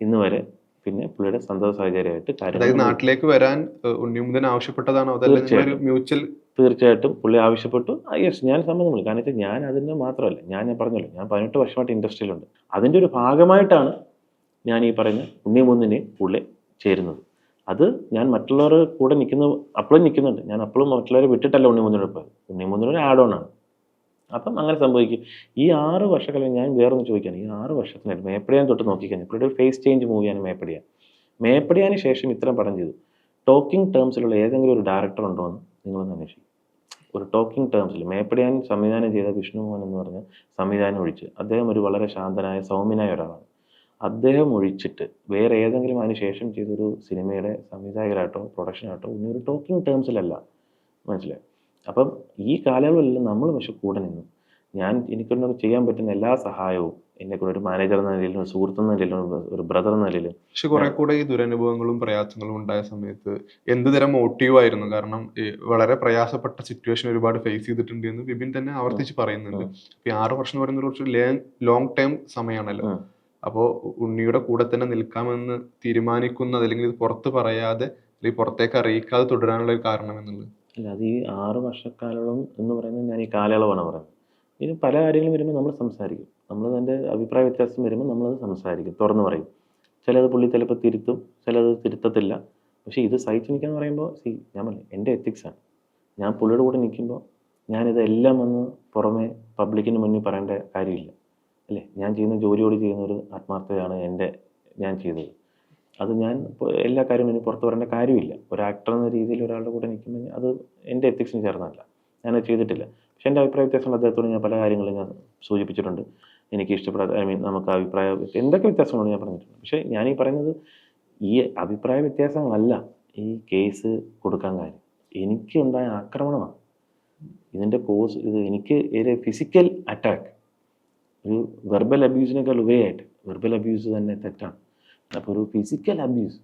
ഇന്ന് വരെ പിന്നെ പുള്ളിയുടെ സന്തോഷ സാഹചര്യമായിട്ട് അതായത് നാട്ടിലേക്ക് വരാൻ ഉണ്ണിമുകുന്ദൻ ആവശ്യപ്പെട്ടതാണോ അതല്ലെങ്കിൽ മ്യൂച്വൽ? തീർച്ചയായിട്ടും പുള്ളി ആവശ്യപ്പെട്ടു. യെസ്, ഞാൻ സമ്മതമുള്ളൂ. കാരണം വെച്ചാൽ ഞാൻ അതിന് മാത്രമല്ല, ഞാൻ പറഞ്ഞല്ലോ ഞാൻ 18 വർഷമായിട്ട് ഇൻഡസ്ട്രിയിലുണ്ട്. അതിൻ്റെ ഒരു ഭാഗമായിട്ടാണ് ഞാൻ ഈ പറയുന്ന ഉണ്ണിമുകുന്ദനെ പുള്ളി ചേരുന്നത്. അത് ഞാൻ മറ്റുള്ളവരുടെ കൂടെ അപ്പോഴും നിൽക്കുന്നുണ്ട്. ഞാൻ അപ്പോഴും മറ്റുള്ളവരെ വിട്ടിട്ടല്ല ഉണ്ണിമുകുന്ദനോട് പോയത്. ഉണ്ണിമുകുന്ദനൊരു ആഡ് ഓൺ ആണ്. അപ്പം അങ്ങനെ സംഭവിക്കും. ഈ 6 വർഷക്കാലം ഞാൻ വേറൊന്ന് ചോദിക്കുകയാണ്. ഈ 6 വർഷത്തിനായിട്ട് മേപ്പടിയാൻ തൊട്ട് നോക്കിക്കഴിഞ്ഞാൽ പുള്ളിയുടെ ഒരു ഫേസ് ചേഞ്ച് മൂവിയാണ് മേപ്പടിയാൻ. മേപ്പടിയാന് ശേഷം ഇത്രയും പടം ചെയ്തു. ടോക്കിംഗ് ടേംസിലുള്ള ഏതെങ്കിലും ഒരു ഡയറക്ടർ ഉണ്ടോ എന്ന് നിങ്ങളൊന്ന് അന്വേഷിക്കും. ഒരു ടോക്കിംഗ് ടേംസിൽ മേപ്പടിയാൻ സംവിധാനം ചെയ്ത വിഷ്ണു മോഹൻ എന്ന് പറഞ്ഞ സംവിധാനം ഒഴിച്ച്, അദ്ദേഹം ഒരു വളരെ ശാന്തനായ സൗമ്യനായ ഒരാളാണ്. അദ്ദേഹം ഒഴിച്ചിട്ട് വേറെ ഏതെങ്കിലും അതിന് ശേഷം ചെയ്തൊരു സിനിമയുടെ സംവിധായകരായിട്ടോ പ്രൊഡക്ഷനായിട്ടോ ഇനി ഒരു ടോക്കിംഗ് ടേംസിലല്ല. മനസ്സിലായി? അപ്പം ഈ കാലയളവിലെല്ലാം നമ്മൾ പക്ഷെ കൂടെ നിന്നു. എനിക്കൊന്നും ചെയ്യാൻ പറ്റുന്ന എല്ലാ സഹായവും എന്നെ കൂടെ ഒരു മാനേജർ എന്ന നിലയിലും ഒരു സുഹൃത്ത് എന്ന നിലയിലും ഒരു ബ്രദർ എന്ന നിലയിലും. പക്ഷെ കുറെ കൂടെ ഈ ദുരനുഭവങ്ങളും പ്രയാസങ്ങളും ഉണ്ടായ സമയത്ത് എന്ത് തരം മോട്ടീവ് ആയിരുന്നു? കാരണം വളരെ പ്രയാസപ്പെട്ട സിറ്റുവേഷൻ ഒരുപാട് ഫേസ് ചെയ്തിട്ടുണ്ട് എന്ന് വിപിൻ തന്നെ ആവർത്തിച്ച് പറയുന്നുണ്ട്. ഈ 6 വർഷം എന്ന് പറയുന്നത് കുറച്ച് ലോങ് ടൈം സമയമാണല്ലോ. അപ്പോൾ ഉണ്ണിയുടെ കൂടെ തന്നെ നിൽക്കാമെന്ന് തീരുമാനിക്കുന്നത് അല്ലെങ്കിൽ ഇത് പുറത്ത് പറയാതെ അല്ലെങ്കിൽ പുറത്തേക്ക് അറിയിക്കാതെ തുടരാനുള്ള ഒരു കാരണം എന്നുള്ളത്? അല്ല, അത് ഈ 6 വർഷക്കാലം എന്ന് പറയുന്നത് ഞാൻ ഈ കാലയളവാണ് പറയുന്നത്. ഇനി പല കാര്യങ്ങളും വരുമ്പോൾ നമ്മൾ സംസാരിക്കും. അതിൻ്റെ അഭിപ്രായ വ്യത്യാസം വരുമ്പോൾ നമ്മളത് സംസാരിക്കും, തുറന്നു പറയും. ചിലത് പുള്ളി ചിലപ്പോൾ തിരുത്തും, ചിലത് തിരുത്തത്തില്ല. പക്ഷേ ഇത് സഹിച്ച് നിൽക്കാന്ന് പറയുമ്പോൾ ഞാൻ പറഞ്ഞു എൻ്റെ എത്തിക്സാണ്. ഞാൻ പുള്ളിയുടെ കൂടെ നിൽക്കുമ്പോൾ ഞാനിതെല്ലാം വന്ന് പുറമെ പബ്ലിക്കിന് മുന്നിൽ പറയേണ്ട കാര്യമില്ല, അല്ലേ? ഞാൻ ചെയ്യുന്ന ജോലിയോട് ചെയ്യുന്ന ഒരു ആത്മാർത്ഥതയാണ് ഞാൻ ചെയ്തത്. അത് ഞാൻ എല്ലാ കാര്യവും ഇനി പുറത്ത് പറയേണ്ട കാര്യമില്ല. ഒരു ആക്ടർ എന്ന രീതിയിൽ ഒരാളുടെ കൂടെ നിൽക്കുമ്പോൾ അത് എൻ്റെ എത്തിക്സിന് ചേർന്നതല്ല, ഞാനത് ചെയ്തിട്ടില്ല. പക്ഷേ എൻ്റെ അഭിപ്രായ വ്യത്യാസങ്ങൾ അദ്ദേഹത്തോട് ഞാൻ പല കാര്യങ്ങളും ഞാൻ സൂചിപ്പിച്ചിട്ടുണ്ട്. എനിക്ക് ഇഷ്ടപ്പെടാത്ത നമുക്ക് എന്തൊക്കെ വ്യത്യാസങ്ങളാണ് ഞാൻ പറഞ്ഞിട്ടുണ്ട്. പക്ഷേ ഞാനീ പറയുന്നത് ഈ അഭിപ്രായ വ്യത്യാസങ്ങളല്ല ഈ കേസ് കൊടുക്കാൻ കാര്യം. എനിക്കുണ്ടായ ആക്രമണമാണ് ഇതിൻ്റെ കോസ്. എനിക്ക് ഒരു ഫിസിക്കൽ അറ്റാക്ക്, ഒരു വെർബൽ അബ്യൂസിനേക്കാൾ ഉപരിയായിട്ട് വെർബൽ അബ്യൂസ് തന്നെ തെറ്റാണ്. അപ്പോൾ ഒരു ഫിസിക്കൽ അബ്യൂസ്,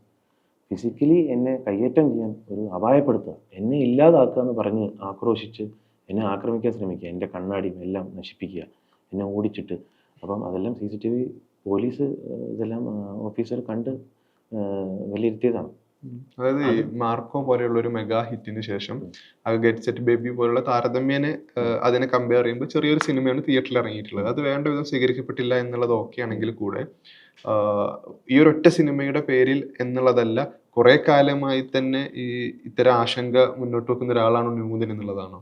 ഫിസിക്കലി എന്നെ കയ്യേറ്റം ചെയ്യാൻ ഒരു അപായപ്പെടുത്തുക, എന്നെ ഇല്ലാതാക്കുക എന്ന് പറഞ്ഞ് ആക്രോശിച്ച് എന്നെ ആക്രമിക്കാൻ ശ്രമിക്കുക, എൻ്റെ കണ്ണാടിയും എല്ലാം നശിപ്പിക്കുക, എന്നെ ഓടിച്ചിട്ട്. അപ്പം അതെല്ലാം CCTV പോലീസ് ഇതെല്ലാം ഓഫീസർ കണ്ട് വിലയിരുത്തിയതാണ്. അതായത് ഈ മാർക്കോ പോലെയുള്ള ഒരു മെഗാ ഹിറ്റിന് ശേഷം ഗെറ്റ് സെറ്റ് ബേബി പോലുള്ള താരതമ്യേന അതിനെ കമ്പയർ ചെയ്യുമ്പോൾ ചെറിയൊരു സിനിമയാണ് തിയേറ്ററിൽ ഇറങ്ങിയിട്ടുള്ളത്. അത് വേണ്ട വിധം സ്വീകരിക്കപ്പെട്ടില്ല എന്നുള്ളത് ഓക്കെ ആണെങ്കിൽ കൂടെ ഈ ഒരൊറ്റ സിനിമയുടെ പേരിൽ എന്നുള്ളതല്ല, കുറെ കാലമായി തന്നെ ഈ ഇത്തരം ആശങ്ക മുന്നോട്ട് വെക്കുന്ന ഒരാളാണ് ഉണ്ണിമുകുന്ദൻ എന്നുള്ളതാണോ?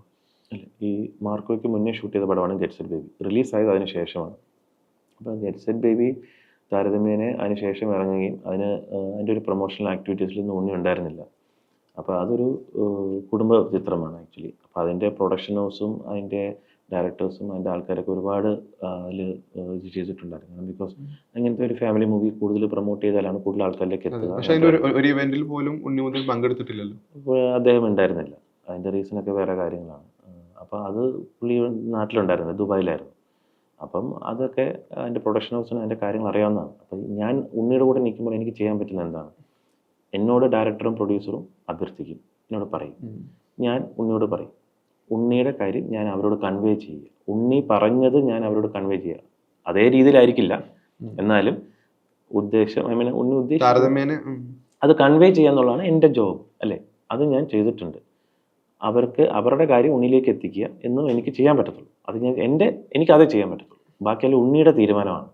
അല്ല, ഈ മാർക്കോയ്ക്ക് മുന്നേ ഷൂട്ട് ചെയ്ത പടമാണ് ഗെറ്റ് സെറ്റ് ബേബി. റിലീസായത് അതിന് ശേഷമാണ്. അപ്പോൾ ഗെറ്റ് സെറ്റ് ബേബി താരതമ്യേന അതിന് ശേഷം ഇറങ്ങുകയും അതിൻ്റെ ഒരു പ്രൊമോഷണൽ ആക്ടിവിറ്റീസിലൊന്നും ഉണ്ണി ഉണ്ടായിരുന്നില്ല. അപ്പോൾ അതൊരു കുടുംബ ചിത്രമാണ് ആക്ച്വലി. അപ്പോൾ അതിൻ്റെ പ്രൊഡക്ഷൻ ഹൗസും അതിൻ്റെ ഡയറക്ടേഴ്സും അതിൻ്റെ ആൾക്കാരൊക്കെ ഒരുപാട് അതിൽ ഇത് ചെയ്തിട്ടുണ്ടായിരുന്നു. ബിക്കോസ് അങ്ങനത്തെ ഒരു ഫാമിലി മൂവി കൂടുതൽ പ്രൊമോട്ട് ചെയ്താലാണ് കൂടുതൽ ആൾക്കാരിലേക്ക് എത്തുക. പക്ഷേ ഒരു ഇവന്റിൽ പോലും ഉണ്ണിമുകുന്ദൻ പങ്കെടുത്തിട്ടില്ലല്ലോ. അപ്പോൾ അദ്ദേഹം ഉണ്ടായിരുന്നില്ല. അതിൻ്റെ റീസണൊക്കെ വേറെ കാര്യങ്ങളാണ്. അപ്പോൾ അത് പുള്ളി നാട്ടിലുണ്ടായിരുന്നില്ല, ദുബായിലായിരുന്നു. അപ്പം അതൊക്കെ അതിൻ്റെ പ്രൊഡക്ഷൻ ഹൗസിന് അതിൻ്റെ കാര്യങ്ങൾ അറിയാവുന്നതാണ്. അപ്പോൾ ഞാൻ ഉണ്ണിയുടെ കൂടെ നിൽക്കുമ്പോൾ എനിക്ക് ചെയ്യാൻ പറ്റുന്ന എന്താണ്, എന്നോട് ഡയറക്ടറും പ്രൊഡ്യൂസറും അഭ്യർത്ഥിക്കും, എന്നോട് പറയും, ഞാൻ ഉണ്ണിയോട് പറയും, ഉണ്ണിയുടെ കാര്യം ഞാൻ അവരോട് കൺവേ ചെയ്യുക, ഉണ്ണി പറഞ്ഞത് ഞാൻ അവരോട് കൺവേ ചെയ്യുക. അതേ രീതിയിലായിരിക്കില്ല, എന്നാലും ഉദ്ദേശം ഉണ്ണി ഉദ്ദേശിച്ച അത് കൺവേ ചെയ്യാന്നുള്ളതാണ് എൻ്റെ ജോബ്, അല്ലേ? അത് ഞാൻ ചെയ്തിട്ടുണ്ട്. അവരുടെ കാര്യം ഉണ്ണിയിലേക്ക് എത്തിക്കുക എന്നും എനിക്ക് ചെയ്യാൻ പറ്റത്തുള്ളൂ. അത് എനിക്കതേ ചെയ്യാൻ പറ്റത്തുള്ളൂ. ബാക്കിയെല്ലാം ഉണ്ണിയുടെ തീരുമാനമാണ്.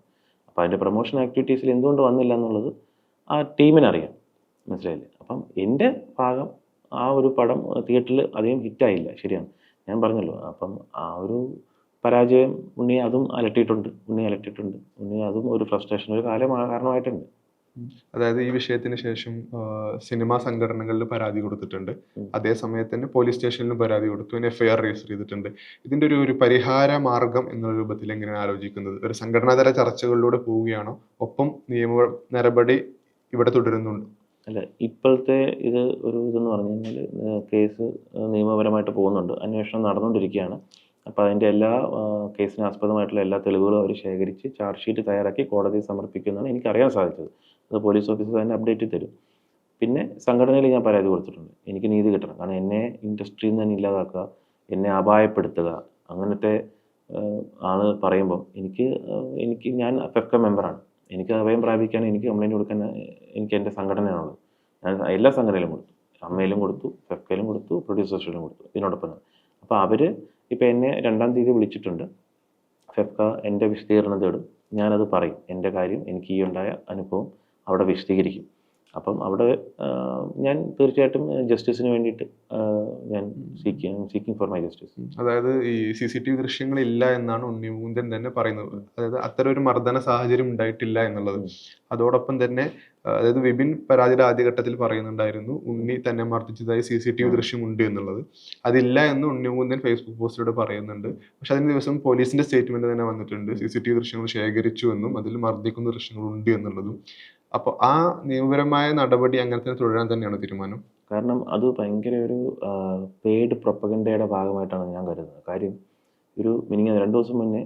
അപ്പോൾ അതിൻ്റെ പ്രൊമോഷൻ ആക്ടിവിറ്റീസിൽ എന്തുകൊണ്ട് വന്നില്ല എന്നുള്ളത് ആ ടീമിനറിയാം. മനസ്സിലായില്ലേ? അപ്പം എൻ്റെ ഭാഗം ആ ഒരു പടം തിയേറ്ററിൽ അധികം ഹിറ്റായില്ല, ശരിയാണ്, ഞാൻ പറഞ്ഞല്ലോ. അപ്പം ആ ഒരു പരാജയം ഉണ്ണി അതും അലട്ടിയിട്ടുണ്ട്. ഉണ്ണി അതും ഒരു ഫ്രസ്ട്രേഷൻ ഒരു കാരണമായിട്ടുണ്ട്. അതായത് ഈ വിഷയത്തിന് ശേഷം സിനിമാ സംഘടനകളിൽ പരാതി കൊടുത്തിട്ടുണ്ട്. അതേ സമയത്ത് തന്നെ പോലീസ് സ്റ്റേഷനിലും പരാതി കൊടുത്തു. അതിന് എഫ്ഐആർ രജിസ്റ്റർ ചെയ്തിട്ടുണ്ട്. ഇതിന്റെ ഒരു പരിഹാര മാർഗം എന്ന രൂപത്തിൽ എങ്ങനെയാണ് ആലോചിക്കുന്നത്? ഒരു സംഘടനാതല ചർച്ചകളിലൂടെ പോവുകയാണോ? ഒപ്പം നിയമ നടപടി ഇവിടെ തുടരുന്നുണ്ടോ? അല്ല, ഇപ്പോഴത്തെ ഇത് ഇതെന്ന് പറഞ്ഞു കഴിഞ്ഞാൽ കേസ് നിയമപരമായിട്ട് പോകുന്നുണ്ട്. അന്വേഷണം നടന്നുകൊണ്ടിരിക്കുകയാണ്. അപ്പോൾ അതിൻ്റെ എല്ലാ കേസിന് ആസ്പദമായിട്ടുള്ള എല്ലാ തെളിവുകളും അവർ ശേഖരിച്ച് ചാർജ് ഷീറ്റ് തയ്യാറാക്കി കോടതിയിൽ സമർപ്പിക്കുമെന്നാണ് എനിക്കറിയാൻ സാധിച്ചത്. അത് പോലീസ് ഓഫീസർ തന്നെ അപ്ഡേറ്റ് തരും. പിന്നെ സംഘടനയിൽ ഞാൻ പരാതി കൊടുത്തിട്ടുണ്ട്. എനിക്ക് നീതി കിട്ടണം. കാരണം എന്നെ ഇൻഡസ്ട്രിയിൽ നിന്ന് തന്നെ ഇല്ലാതാക്കുക, എന്നെ അപായപ്പെടുത്തുക, അങ്ങനത്തെ ആൾ പറയുമ്പോൾ ഞാൻ ഫെഫ്ക മെമ്പറാണ്. എനിക്ക് അഭയം പ്രാപിക്കാൻ, എനിക്ക് കംപ്ലയിൻറ്റ് കൊടുക്കാൻ എനിക്ക് എൻ്റെ സംഘടനയാണുള്ളത്. ഞാൻ എല്ലാ സംഘടനയിലും കൊടുത്തു. അമ്മയിലും കൊടുത്തു, ഫെഫ്കയിലും കൊടുത്തു, പ്രൊഡ്യൂസേഴ്സിലും കൊടുത്തു. ഇതിനോടൊപ്പം അപ്പോൾ അവർ ഇപ്പോൾ എന്നെ 2-ാം തീയതി വിളിച്ചിട്ടുണ്ട്. ഫെഫ്ക എൻ്റെ വിശദീകരണം തേടും. ഞാനത് പറയും. എൻ്റെ കാര്യം, എനിക്ക് ഈ ഉണ്ടായ അനുഭവം അവിടെ വിശദീകരിക്കും. അപ്പം അവിടെ ഞാൻ തീർച്ചയായിട്ടും ജസ്റ്റിസിന് വേണ്ടിയിട്ട് ഞാൻ സീക്കിങ് ഫോർ മൈ ജസ്റ്റിസ്. അതായത് ഈ CCTV ദൃശ്യങ്ങളില്ല എന്നാണ് ഉണ്ണിമുകുന്ദൻ തന്നെ പറയുന്നത്. അതായത് അത്തരം ഒരു മർദ്ദന സാഹചര്യം ഉണ്ടായിട്ടില്ല എന്നുള്ളത്. അതോടൊപ്പം തന്നെ അതായത് വിപിൻ പരാതിയുടെ ആദ്യഘട്ടത്തിൽ പറയുന്നുണ്ടായിരുന്നു ഉണ്ണി തന്നെ മർദ്ദിച്ചതായി CCTV ദൃശ്യമുണ്ട് എന്നുള്ളത്. അതില്ല എന്ന് ഉണ്ണിമുകുന്ദൻ ഫേസ്ബുക്ക് പോസ്റ്റിലൂടെ പറയുന്നുണ്ട്. പക്ഷെ അതിന് ദിവസം പോലീസിന്റെ സ്റ്റേറ്റ്മെന്റ് തന്നെ വന്നിട്ടുണ്ട്. CCTV ദൃശ്യങ്ങൾ ശേഖരിച്ചു എന്നും അതിൽ മർദ്ദിക്കുന്ന ദൃശ്യങ്ങളുണ്ട് എന്നുള്ളതും. അപ്പോൾ ആ നിയമപരമായ നടപടി അങ്ങനെ തന്നെ തുടരാൻ തന്നെയാണ് തീരുമാനം. കാരണം അത് ഭയങ്കര ഒരു പെയ്ഡ് പ്രൊപ്പഗൻഡയുടെ ഭാഗമായിട്ടാണ് ഞാൻ കരുതുന്നത്. കാര്യം മിനിങ്ങാന്ന് 2 ദിവസം മുന്നേ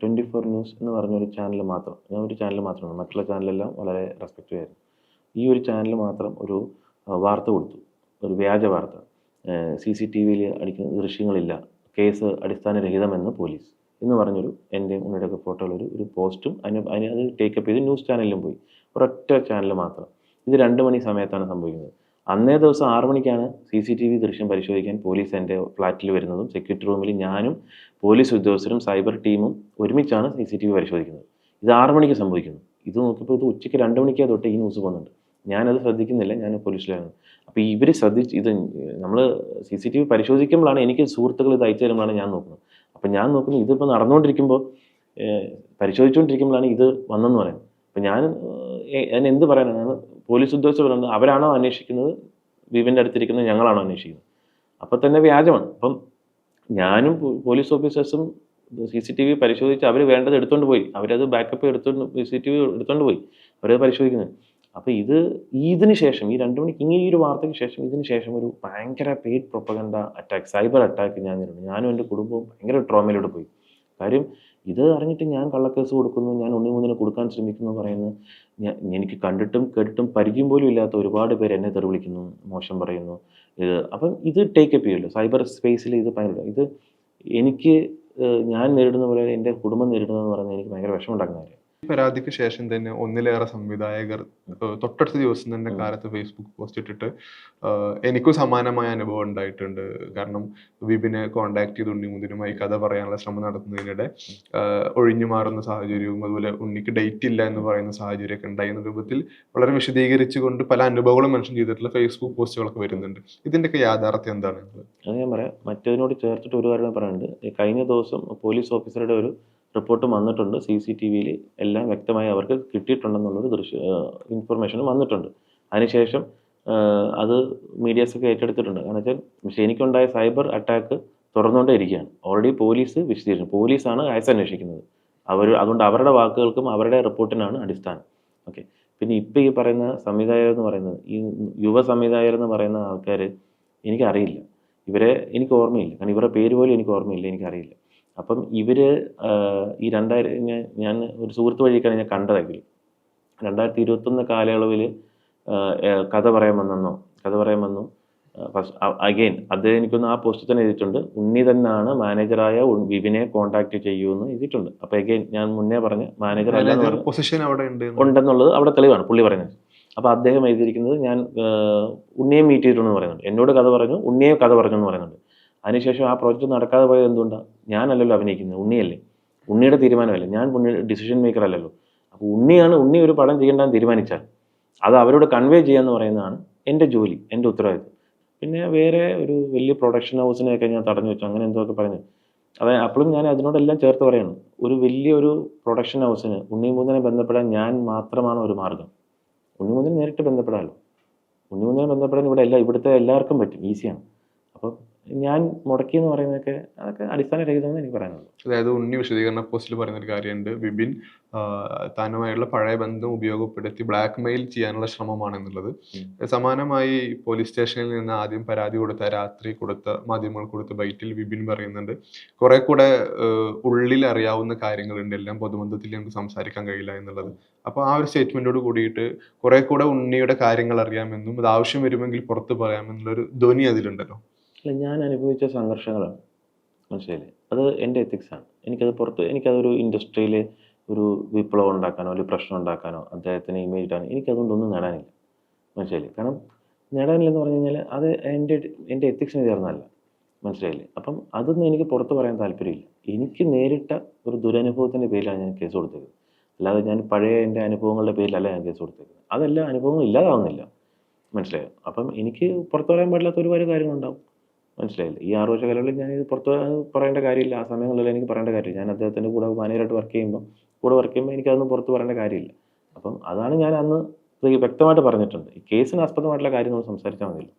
24 ന്യൂസ് എന്ന് പറഞ്ഞൊരു ചാനൽ മാത്രം, ഞാൻ ഒരു ചാനൽ മാത്രമാണ്, മറ്റുള്ള ചാനലെല്ലാം വളരെ റെസ്പെക്റ്റ് ആയിരുന്നു. ഈ ഒരു ചാനൽ മാത്രം ഒരു വാർത്ത കൊടുത്തു, ഒരു വ്യാജ വാർത്ത. CCTVയിൽ അടിക്കുന്ന ദൃശ്യങ്ങളില്ല, കേസ് അടിസ്ഥാനരഹിതമെന്ന് പോലീസ് എന്ന് പറഞ്ഞൊരു എൻ്റെ ഉണ്ണിയുടെയൊക്കെ ഫോട്ടോയിലൊരു പോസ്റ്റും അത് ടേക്കപ്പ് ചെയ്ത് ന്യൂസ് ചാനലിലും പോയി. ഒരൊറ്റ ചാനൽ മാത്രം. ഇത് 2 മണി സമയത്താണ് സംഭവിക്കുന്നത്. അന്നേ ദിവസം 6 മണിക്കാണ് CCTV ദൃശ്യം പരിശോധിക്കാൻ പോലീസ് എൻ്റെ ഫ്ലാറ്റിൽ വരുന്നതും സെക്യൂരിറ്റി റൂമിൽ ഞാനും പോലീസ് ഉദ്യോഗസ്ഥരും സൈബർ ടീമും ഒരുമിച്ചാണ് CCTV പരിശോധിക്കുന്നത്. ഇത് 6 മണിക്ക് സംഭവിക്കുന്നു. ഇത് നോക്കിയപ്പോൾ ഇത് ഉച്ചയ്ക്ക് 2 മണിക്ക് തൊട്ട് ഈ ന്യൂസ് പോകുന്നുണ്ട്. ഞാനത് ശ്രദ്ധിക്കുന്നില്ല, ഞാൻ പോലീസിലാണ്. അപ്പോൾ ഇവർ ഇത് നമ്മൾ CCTV പരിശോധിക്കുമ്പോഴാണ് എനിക്ക് സുഹൃത്തുക്കൾ ഇത് അയച്ചു തരുമ്പോഴാണ് ഞാൻ നോക്കുന്നത്. അപ്പോൾ ഞാൻ നോക്കുന്നത് ഇതിപ്പോൾ നടന്നുകൊണ്ടിരിക്കുമ്പോൾ പരിശോധിച്ചുകൊണ്ടിരിക്കുമ്പോഴാണ് ഇത് വന്നെന്ന് പറയുന്നത്. അപ്പം ഞാൻ എന്ത് പറയാനാണ്? പോലീസ് ഉദ്യോഗസ്ഥർ പറയുന്നത് അവരാണോ അന്വേഷിക്കുന്നത്, വിപിൻ്റെ അടുത്തിരിക്കുന്നത് ഞങ്ങളാണോ അന്വേഷിക്കുന്നത്? അപ്പോൾ തന്നെ വ്യാജമാണ്. അപ്പം ഞാനും പോലീസ് ഓഫീസേഴ്സും CCTV പരിശോധിച്ച് അവർ വേണ്ടത് എടുത്തുകൊണ്ട് പോയി. അവരത് ബാക്കപ്പ് CCTV എടുത്തുകൊണ്ട് പോയി. അവരത് പരിശോധിക്കുന്നത്. അപ്പോൾ ഇതിന് ശേഷം ഈ 2 മണിക്ക് ഈ ഒരു വാർത്തയ്ക്ക് ശേഷം ഇതിന് ശേഷം ഒരു ഭയങ്കര paid propaganda attack, cyber attack ഞാനും എൻ്റെ കുടുംബവും ഭയങ്കര ട്രോമയിലൂടെ പോയി. കാര്യം ഇത് അറിഞ്ഞിട്ട് ഞാൻ കള്ളക്കേസ് കൊടുക്കുന്നു, ഞാൻ ഉണ്ണിമുകുന്ദനെ കൊടുക്കാൻ ശ്രമിക്കുന്നു പറയുന്നു. എനിക്ക് കണ്ടിട്ടും കേട്ടിട്ടും പരിചയം പോലും ഇല്ലാത്ത ഒരുപാട് പേര് എന്നെ തെറി വിളിക്കുന്നു, മോശം പറയുന്നു. അപ്പം ഇത് ടേക്കപ്പ് ചെയ്യുമല്ലോ സൈബർ സ്പേസിൽ. ഇത് എനിക്ക് ഞാൻ നേരിടുന്ന പോലെ എൻ്റെ കുടുംബം നേരിടുന്നതെന്ന് പറഞ്ഞാൽ എനിക്ക് ഭയങ്കര വിഷമമുണ്ടാക്കുന്ന കാര്യം. ഈ പരാതിക്ക് ശേഷം തന്നെ ഒന്നിലേറെ സംവിധായകർ തൊട്ടടുത്ത ദിവസം തന്നെ കാലത്ത് ഫേസ്ബുക്ക് പോസ്റ്റ് ഇട്ടിട്ട് എനിക്കും സമാനമായ അനുഭവം ഉണ്ടായിട്ടുണ്ട്. കാരണം വിപിനെ കോണ്ടാക്ട് ചെയ്ത് ഉണ്ണിമുകുന്ദനുമായി കഥ പറയാനുള്ള ശ്രമം നടത്തുന്നതിനിടെ ഒഴിഞ്ഞു മാറുന്ന സാഹചര്യവും അതുപോലെ ഉണ്ണിക്ക് ഡേറ്റ് ഇല്ല എന്ന് പറയുന്ന സാഹചര്യമൊക്കെ ഉണ്ടായിരുന്ന രൂപത്തിൽ വളരെ വിശദീകരിച്ചുകൊണ്ട് പല അനുഭവങ്ങളും മെൻഷൻ ചെയ്തിട്ടുള്ള ഫേസ്ബുക്ക് പോസ്റ്റുകളൊക്കെ വരുന്നുണ്ട്. ഇതിൻ്റെയൊക്കെ യാഥാർത്ഥ്യം എന്താണ്? അത് ഞാൻ പറയാം. മറ്റതിനോട് ചേർത്തിട്ട് ഒരു കാര്യം പറയുന്നുണ്ട്. കഴിഞ്ഞ ദിവസം പോലീസ് ഓഫീസറുടെ ഒരു റിപ്പോർട്ടും വന്നിട്ടുണ്ട്. CCTVയിൽ എല്ലാം വ്യക്തമായി അവർക്ക് കിട്ടിയിട്ടുണ്ടെന്നുള്ളൊരു ഇൻഫർമേഷനും വന്നിട്ടുണ്ട്. അതിനുശേഷം അത് മീഡിയാസൊക്കെ ഏറ്റെടുത്തിട്ടുണ്ട്. കാരണം വെച്ചാൽ പക്ഷേ എനിക്കുണ്ടായ സൈബർ അറ്റാക്ക് തുറന്നുകൊണ്ടേ ഇരിക്കുകയാണ്. ഓൾറെഡി പോലീസ് വിശദീകരിച്ചു. പോലീസാണ് കേസ് അന്വേഷിക്കുന്നത്. അതുകൊണ്ട് അവരുടെ വാക്കുകൾക്കും അവരുടെ റിപ്പോർട്ടിനാണ് അടിസ്ഥാനം. ഓക്കെ. പിന്നെ ഇപ്പോൾ ഈ പറയുന്ന സംവിധായകരെന്ന് പറയുന്നത്, ഈ യുവ സംവിധായകരെന്ന് പറയുന്ന ആൾക്കാർ എനിക്കറിയില്ല. എനിക്ക് ഓർമ്മയില്ല. കാരണം ഇവരുടെ പേര് പോലും എനിക്ക് ഓർമ്മയില്ല, എനിക്കറിയില്ല. അപ്പം ഈ ഞാൻ ഒരു സുഹൃത്ത് വഴിയൊക്കെയാണ് ഞാൻ കണ്ടതെങ്കിൽ 2021 കാലയളവിൽ കഥ പറയാൻ വന്നു. അഗെയിൻ അദ്ദേഹം എനിക്കൊന്ന് ആ പോസ്റ്റ് തന്നെ എഴുതിയിട്ടുണ്ട്. ഉണ്ണി തന്നെയാണ് മാനേജറായ വിപിനെ കോൺടാക്ട് ചെയ്യുമെന്ന് എഴുതിയിട്ടുണ്ട്. അപ്പോൾ അഗെയിൻ ഞാൻ മുന്നേ പറഞ്ഞ മാനേജർ ഉണ്ടെന്നുള്ളത് അവിടെ തെളിവാണ് പുള്ളി പറയുന്നത്. അപ്പോൾ അദ്ദേഹം എഴുതിയിരിക്കുന്നത് ഞാൻ ഉണ്ണിയെ മീറ്റ് ചെയ്തിട്ടുണ്ടെന്ന് പറയുന്നുണ്ട്. എന്നോട് കഥ പറഞ്ഞു, ഉണ്ണിയെ കഥ പറഞ്ഞു എന്ന് പറയുന്നുണ്ട്. അതിനുശേഷം ആ പ്രോജക്റ്റ് നടക്കാതെ പോയത് എന്തുകൊണ്ടാണ്? ഞാനല്ലല്ലോ അഭിനയിക്കുന്നത്, ഉണ്ണിയല്ലേ. ഉണ്ണിയുടെ തീരുമാനമല്ലേ, ഞാൻ ഡിസിഷൻ മേക്കർ അല്ലല്ലോ. അപ്പോൾ ഉണ്ണി ഒരു പടം ചെയ്യേണ്ടെന്ന് തീരുമാനിച്ചാൽ അത് അവരോട് കൺവേ ചെയ്യാന്ന് പറയുന്നതാണ് എൻ്റെ ജോലി, എൻ്റെ ഉത്തരവാദിത്വം. പിന്നെ വേറെ ഒരു വലിയ പ്രൊഡക്ഷൻ ഹൗസിനെയൊക്കെ ഞാൻ തടഞ്ഞു വെച്ചു, അങ്ങനെ എന്തൊക്കെ പറഞ്ഞു. അപ്പോഴും ഞാൻ അതിനോടെല്ലാം ചേർത്ത് പറയണം, ഒരു വലിയൊരു പ്രൊഡക്ഷൻ ഹൗസിന് ഉണ്ണിമുകുന്ദനെ ബന്ധപ്പെടാൻ ഞാൻ മാത്രമാണ് ഒരു മാർഗം. ഉണ്ണിമുകുന്ദന് നേരിട്ട് ബന്ധപ്പെടാമല്ലോ. ഉണ്ണിമുകുന്ദനെ ബന്ധപ്പെടാൻ ഇവിടുത്തെ എല്ലാവർക്കും പറ്റും, ഈസിയാണ്. അപ്പം ഞാൻ മുടക്കിയെന്ന് പറയുന്നതൊക്കെ അതൊക്കെ അടിസ്ഥാനരഹിതമെന്ന് എനിക്ക് പറയാനുള്ളൂ. അതായത് ഉണ്ണി വിശദീകരണ പോസ്റ്റിൽ പറയുന്ന ഒരു കാര്യമുണ്ട്, വിപിൻ താനുമായുള്ള പഴയ ബന്ധം ഉപയോഗപ്പെടുത്തി ബ്ലാക്ക് മെയിൽ ചെയ്യാനുള്ള ശ്രമമാണെന്നുള്ളത്. സമാനമായി പോലീസ് സ്റ്റേഷനിൽ നിന്ന് ആദ്യം പരാതി കൊടുത്ത രാത്രി മാധ്യമങ്ങൾ കൊടുത്ത ബൈറ്റിൽ വിപിൻ പറയുന്നുണ്ട്, കുറെ കൂടെ ഉള്ളിൽ അറിയാവുന്ന കാര്യങ്ങളുണ്ട്, എല്ലാം പൊതുബന്ധത്തിൽ നമുക്ക് സംസാരിക്കാൻ കഴിയില്ല എന്നുള്ളത്. അപ്പോൾ ആ ഒരു സ്റ്റേറ്റ്മെന്റോട് കൂടിയിട്ട് കുറെ കൂടെ ഉണ്ണിയുടെ കാര്യങ്ങൾ അറിയാമെന്നും അത് ആവശ്യം വരുമെങ്കിൽ പുറത്ത് പറയാമെന്നുള്ളൊരു ധ്വനി അതിലുണ്ടല്ലോ. അല്ല, ഞാൻ അനുഭവിച്ച സംഘർഷങ്ങളാണ്, മനസ്സിലായില്ലേ? അത് എൻ്റെ എത്തിക്സാണ്. എനിക്കതൊരു ഇൻഡസ്ട്രിയിൽ ഒരു വിപ്ലവം ഉണ്ടാക്കാനോ അല്ലെങ്കിൽ പ്രശ്നം ഉണ്ടാക്കാനോ അദ്ദേഹത്തിന് ഇമേജ് ഇടാനോ എനിക്കതുകൊണ്ടൊന്നും നേടാനില്ല, മനസ്സിലായില്ലേ? കാരണം നേടാനില്ലെന്ന് പറഞ്ഞു കഴിഞ്ഞാൽ അത് എൻ്റെ എത്തിക്സിന് ചേർന്നതല്ല, മനസ്സിലായില്ലേ? അപ്പം അതൊന്നും എനിക്ക് പുറത്ത് പറയാൻ താല്പര്യമില്ല. എനിക്ക് നേരിട്ട ഒരു ദുരനുഭവത്തിൻ്റെ പേരിലാണ് ഞാൻ കേസ് കൊടുത്തത്. അല്ലാതെ ഞാൻ പഴയ എൻ്റെ അനുഭവങ്ങളുടെ പേരിലല്ല ഞാൻ കേസ് കൊടുത്തത്. അതെല്ലാം അനുഭവങ്ങൾ ഇല്ലാതാവുന്നില്ല, മനസ്സിലായോ? അപ്പം എനിക്ക് പുറത്ത് പറയാൻ പാടില്ലാത്ത ഒരുപാട് കാര്യങ്ങളുണ്ടാവും, മനസ്സിലായില്ലേ? ഈ 6 വർഷ കാലങ്ങളിൽ ഞാനിത് പുറത്ത് പറയേണ്ട കാര്യമില്ല. ആ സമയങ്ങളിൽ എനിക്ക് പറയേണ്ട കാര്യമില്ല. ഞാൻ അദ്ദേഹത്തിൻ്റെ കൂടെ മാനേജറായിട്ട് വർക്ക് ചെയ്യുമ്പോൾ എനിക്കതൊന്നും പുറത്ത് പറയേണ്ട കാര്യമില്ല. അപ്പം അതാണ് ഞാൻ അന്ന് വ്യക്തമായിട്ട് പറഞ്ഞിട്ടുണ്ട്. ഈ കേസിന് ആസ്പദമായിട്ടുള്ള കാര്യങ്ങൾ സംസാരിച്ചാൽ മതിയല്ലോ.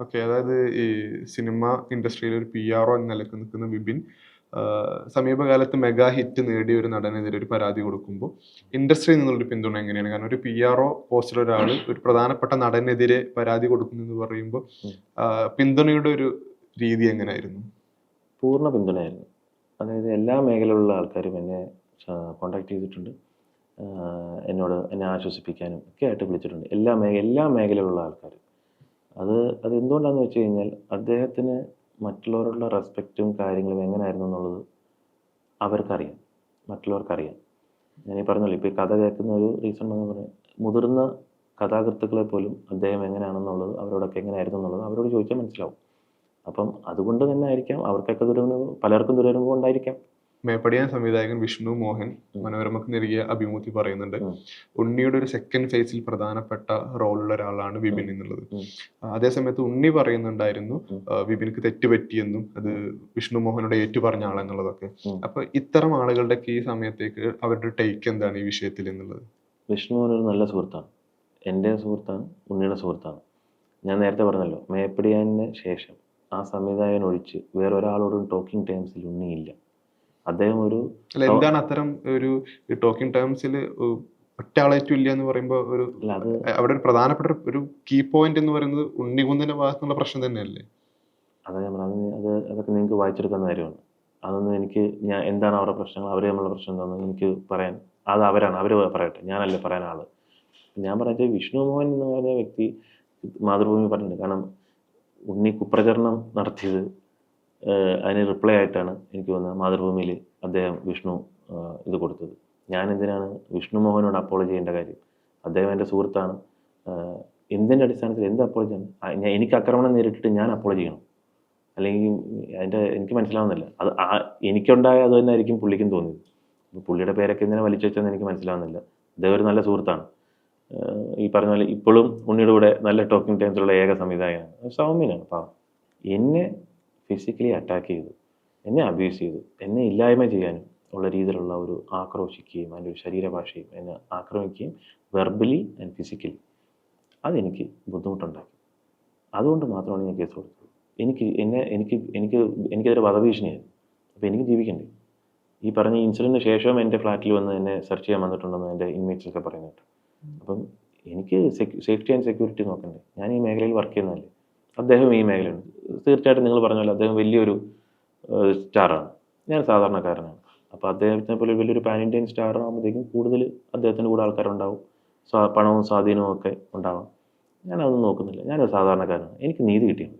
ഓക്കെ, അതായത് ഈ സിനിമ ഇൻഡസ്ട്രിയിൽ ഒരു PRO എന്ന നിലക്ക് നിൽക്കുന്ന വിപിൻ സമീപകാലത്ത് മെഗാ ഹിറ്റ് നേടിയ ഒരു നടനെതിരെ ഒരു പരാതി കൊടുക്കുമ്പോൾ ഇൻഡസ്ട്രിയിൽ നിന്നുള്ളൊരു പിന്തുണ എങ്ങനെയാണ്? കാരണം ഒരു PRO പോസ്റ്റിൽ ഒരാൾ ഒരു പ്രധാനപ്പെട്ട നടനെതിരെ പരാതി കൊടുക്കുന്നു എന്ന് പറയുമ്പോൾ പിന്തുണയുടെ ഒരു രീതി എങ്ങനെയായിരുന്നു? പൂർണ്ണ പിന്തുണയായിരുന്നു. അതായത് എല്ലാ മേഖലയിലുള്ള ആൾക്കാരും എന്നെ കോൺടാക്ട് ചെയ്തിട്ടുണ്ട്. എന്നെ ആശ്വസിപ്പിക്കാനും ഒക്കെ ആയിട്ട് വിളിച്ചിട്ടുണ്ട്. എല്ലാ മേഖലയിലുള്ള ആൾക്കാർ. അത് എന്തുകൊണ്ടാണെന്ന് വെച്ച് കഴിഞ്ഞാൽ അദ്ദേഹത്തിന് മറ്റുള്ളവരോടുള്ള റെസ്പെക്റ്റും കാര്യങ്ങളും എങ്ങനെയായിരുന്നു എന്നുള്ളത് മറ്റുള്ളവർക്കറിയാം. ഞാനീ പറഞ്ഞല്ലോ, ഇപ്പോൾ ഈ കഥ കേൾക്കുന്ന ഒരു റീസൺ എന്ന് പറഞ്ഞാൽ മുതിർന്ന കഥാകൃത്തുക്കളെ പോലും അദ്ദേഹം എങ്ങനെയാണെന്നുള്ളത് അവരോടൊക്കെ എങ്ങനെയായിരുന്നു എന്നുള്ളത് അവരോട് ചോദിച്ചാൽ മനസ്സിലാവും. അപ്പം അതുകൊണ്ട് തന്നെ ആയിരിക്കാം അവർക്കൊക്കെ പലർക്കും ദുരനുഭവം ഉണ്ടായിരിക്കാം. മേപ്പടിയാൻ സംവിധായകൻ വിഷ്ണു മോഹൻ മനോരമക്ക് നൽകിയ അഭിമുഖത്തിൽ പറയുന്നുണ്ട്, ഉണ്ണിയുടെ ഒരു സെക്കൻഡ് ഫേസിൽ പ്രധാനപ്പെട്ട റോളുള്ള ഒരാളാണ് വിപിൻ എന്നുള്ളത്. അതേസമയത്ത് ഉണ്ണി പറയുന്നുണ്ടായിരുന്നു വിപിൻക്ക് തെറ്റ് പറ്റിയെന്നും അത് വിഷ്ണു മോഹനോട് ഏറ്റു പറഞ്ഞ ആളെന്നുള്ളതൊക്കെ. അപ്പൊ ഇത്തരം ആളുകളുടെ ഈ സമയത്തേക്ക് അവരുടെ ടേക്ക് എന്താണ് ഈ വിഷയത്തിൽ എന്നുള്ളത്? വിഷ്ണു മോഹൻ ഒരു നല്ല സുഹൃത്താണ്, എൻ്റെ സുഹൃത്താണ്, ഉണ്ണിയുടെ സുഹൃത്താണ്. ഞാൻ നേരത്തെ പറഞ്ഞല്ലോ, മേപ്പടിയാനിന് ശേഷം ആ സംവിധായകൻ ഒഴിച്ച് വേറൊരാളോടും ടോക്കിംഗ് ടേംസിൽ ഉണ്ണിയില്ല. അദ്ദേഹം എന്താണ് അത്തരം ഒരു ടോക്കിംഗ് ടേംസിൽ ഒറ്റ ആളായിട്ടും ഇല്ല എന്ന് പറയുമ്പോൾ അവിടെ ഒരു പ്രധാനപ്പെട്ട ഒരു കീ പോയിന്റ് എന്ന് പറയുന്നത് ഉണ്ണികുന്ദന്റെ ഭാഗത്തുള്ള പ്രശ്നം തന്നെയല്ലേ? അതൊക്കെ നിങ്ങൾക്ക് വായിച്ചെടുക്കുന്ന കാര്യമാണ്. അതൊന്നും എന്താണ് അവരുടെ പ്രശ്നങ്ങൾ, അവർ തമ്മിലുള്ള പ്രശ്നം എന്താണെന്ന് എനിക്ക് പറയാൻ അവർ പറയട്ടെ, ഞാനല്ലേ പറയാൻ ആള്. ഞാൻ പറഞ്ഞത് വിഷ്ണു മോഹൻ എന്ന് പറഞ്ഞ വ്യക്തി മാതൃഭൂമി പറഞ്ഞിട്ടുണ്ട്. കാരണം ഉണ്ണി കുപ്രചരണം നടത്തിയത് അതിന് റിപ്ലൈ ആയിട്ടാണ് എനിക്ക് തോന്നുന്നത് മാതൃഭൂമിയിൽ വിഷ്ണു ഇത് കൊടുത്തത്. ഞാൻ എന്തിനാണ് വിഷ്ണു മോഹനോട് അപ്പോളജി ചെയ്യേണ്ട കാര്യം? അദ്ദേഹം എൻ്റെ സുഹൃത്താണ്. എന്തിൻ്റെ അടിസ്ഥാനത്തിൽ എന്ത് അപ്പോളജിയാണ്? എനിക്ക് ആക്രമണം നേരിട്ടിട്ട് ഞാൻ അപ്പോളജി ചെയ്യണം? അല്ലെങ്കിൽ എനിക്ക് മനസ്സിലാവുന്നില്ല. എനിക്കുണ്ടായ അത് തന്നെ ആയിരിക്കും പുള്ളിക്കും തോന്നിയത്. പുള്ളിയുടെ പേരൊക്കെ എന്തിനാ വലിച്ചു വെച്ചതെന്ന് എനിക്ക് മനസ്സിലാവുന്നില്ല. അദ്ദേഹം ഒരു നല്ല സുഹൃത്താണ്. ഈ പറഞ്ഞ പോലെ ഇപ്പോഴും ഉണ്ണിയുടെ കൂടെ നല്ല ടോക്കിംഗ് ടൈംസിലുള്ള ഏക സംവിധായകനാണ്, സൗമ്യനാണ്. പാവം. എന്നെ ഫിസിക്കലി അറ്റാക്ക് ചെയ്തു, എന്നെ അബ്യൂസ് ചെയ്തു, എന്നെ ഇല്ലായ്മ ചെയ്യാനും ഉള്ള രീതിയിലുള്ള ഒരു ആക്രോശിക്കുകയും അതിൻ്റെ ഒരു ശരീരഭാഷയും എന്നെ ആക്രമിക്കുകയും വെർബലി ആൻഡ് ഫിസിക്കലി അതെനിക്ക് ബുദ്ധിമുട്ടുണ്ടാക്കി. അതുകൊണ്ട് മാത്രമാണ് ഞാൻ കേസ് കൊടുത്തത്. എനിക്കെതിരെ വധഭീഷണിയായിരുന്നു. അപ്പോൾ എനിക്ക് ജീവിക്കണ്ടേ? ഈ പറഞ്ഞ ഇൻസിഡൻറ്റിന് ശേഷവും എൻ്റെ ഫ്ലാറ്റിൽ വന്ന് എന്നെ സെർച്ച് ചെയ്യാൻ വന്നിട്ടുണ്ടെന്ന് എൻ്റെ ഇൻമേറ്റ്സൊക്കെ പറയുന്നുണ്ട്. അപ്പം എനിക്ക് സേഫ്റ്റി ആൻഡ് സെക്യൂരിറ്റി നോക്കണ്ടേ? ഞാൻ ഈ മേഖലയിൽ വർക്ക് ചെയ്യുന്നതല്ലേ, അദ്ദേഹം ഈ മേഖലയാണ്. തീർച്ചയായിട്ടും നിങ്ങൾ പറഞ്ഞ പോലെ അദ്ദേഹം വലിയൊരു സ്റ്റാറാണ്, ഞാൻ സാധാരണക്കാരനാണ്. അപ്പോൾ അദ്ദേഹത്തിനെ പോലെ വലിയൊരു പാൻ ഇന്ത്യൻ സ്റ്റാർ ആകുമ്പോഴത്തേക്കും കൂടുതൽ അദ്ദേഹത്തിൻ്റെ കൂടെ ആൾക്കാരുണ്ടാവും, പണവും സ്വാധീനവും ഒക്കെ ഉണ്ടാവാം. ഞാനതൊന്നും നോക്കുന്നില്ല. ഞാനൊരു സാധാരണക്കാരനാണ്. എനിക്ക് നീതി കിട്ടിയാണ്,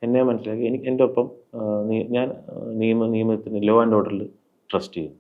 എന്നെ മനസ്സിലാക്കി. എൻ്റെ ഒപ്പം ഞാൻ നിയമത്തിന് ലോ ആൻഡ് ഓർഡറിൽ ട്രസ്റ്റ് ചെയ്യുന്നു.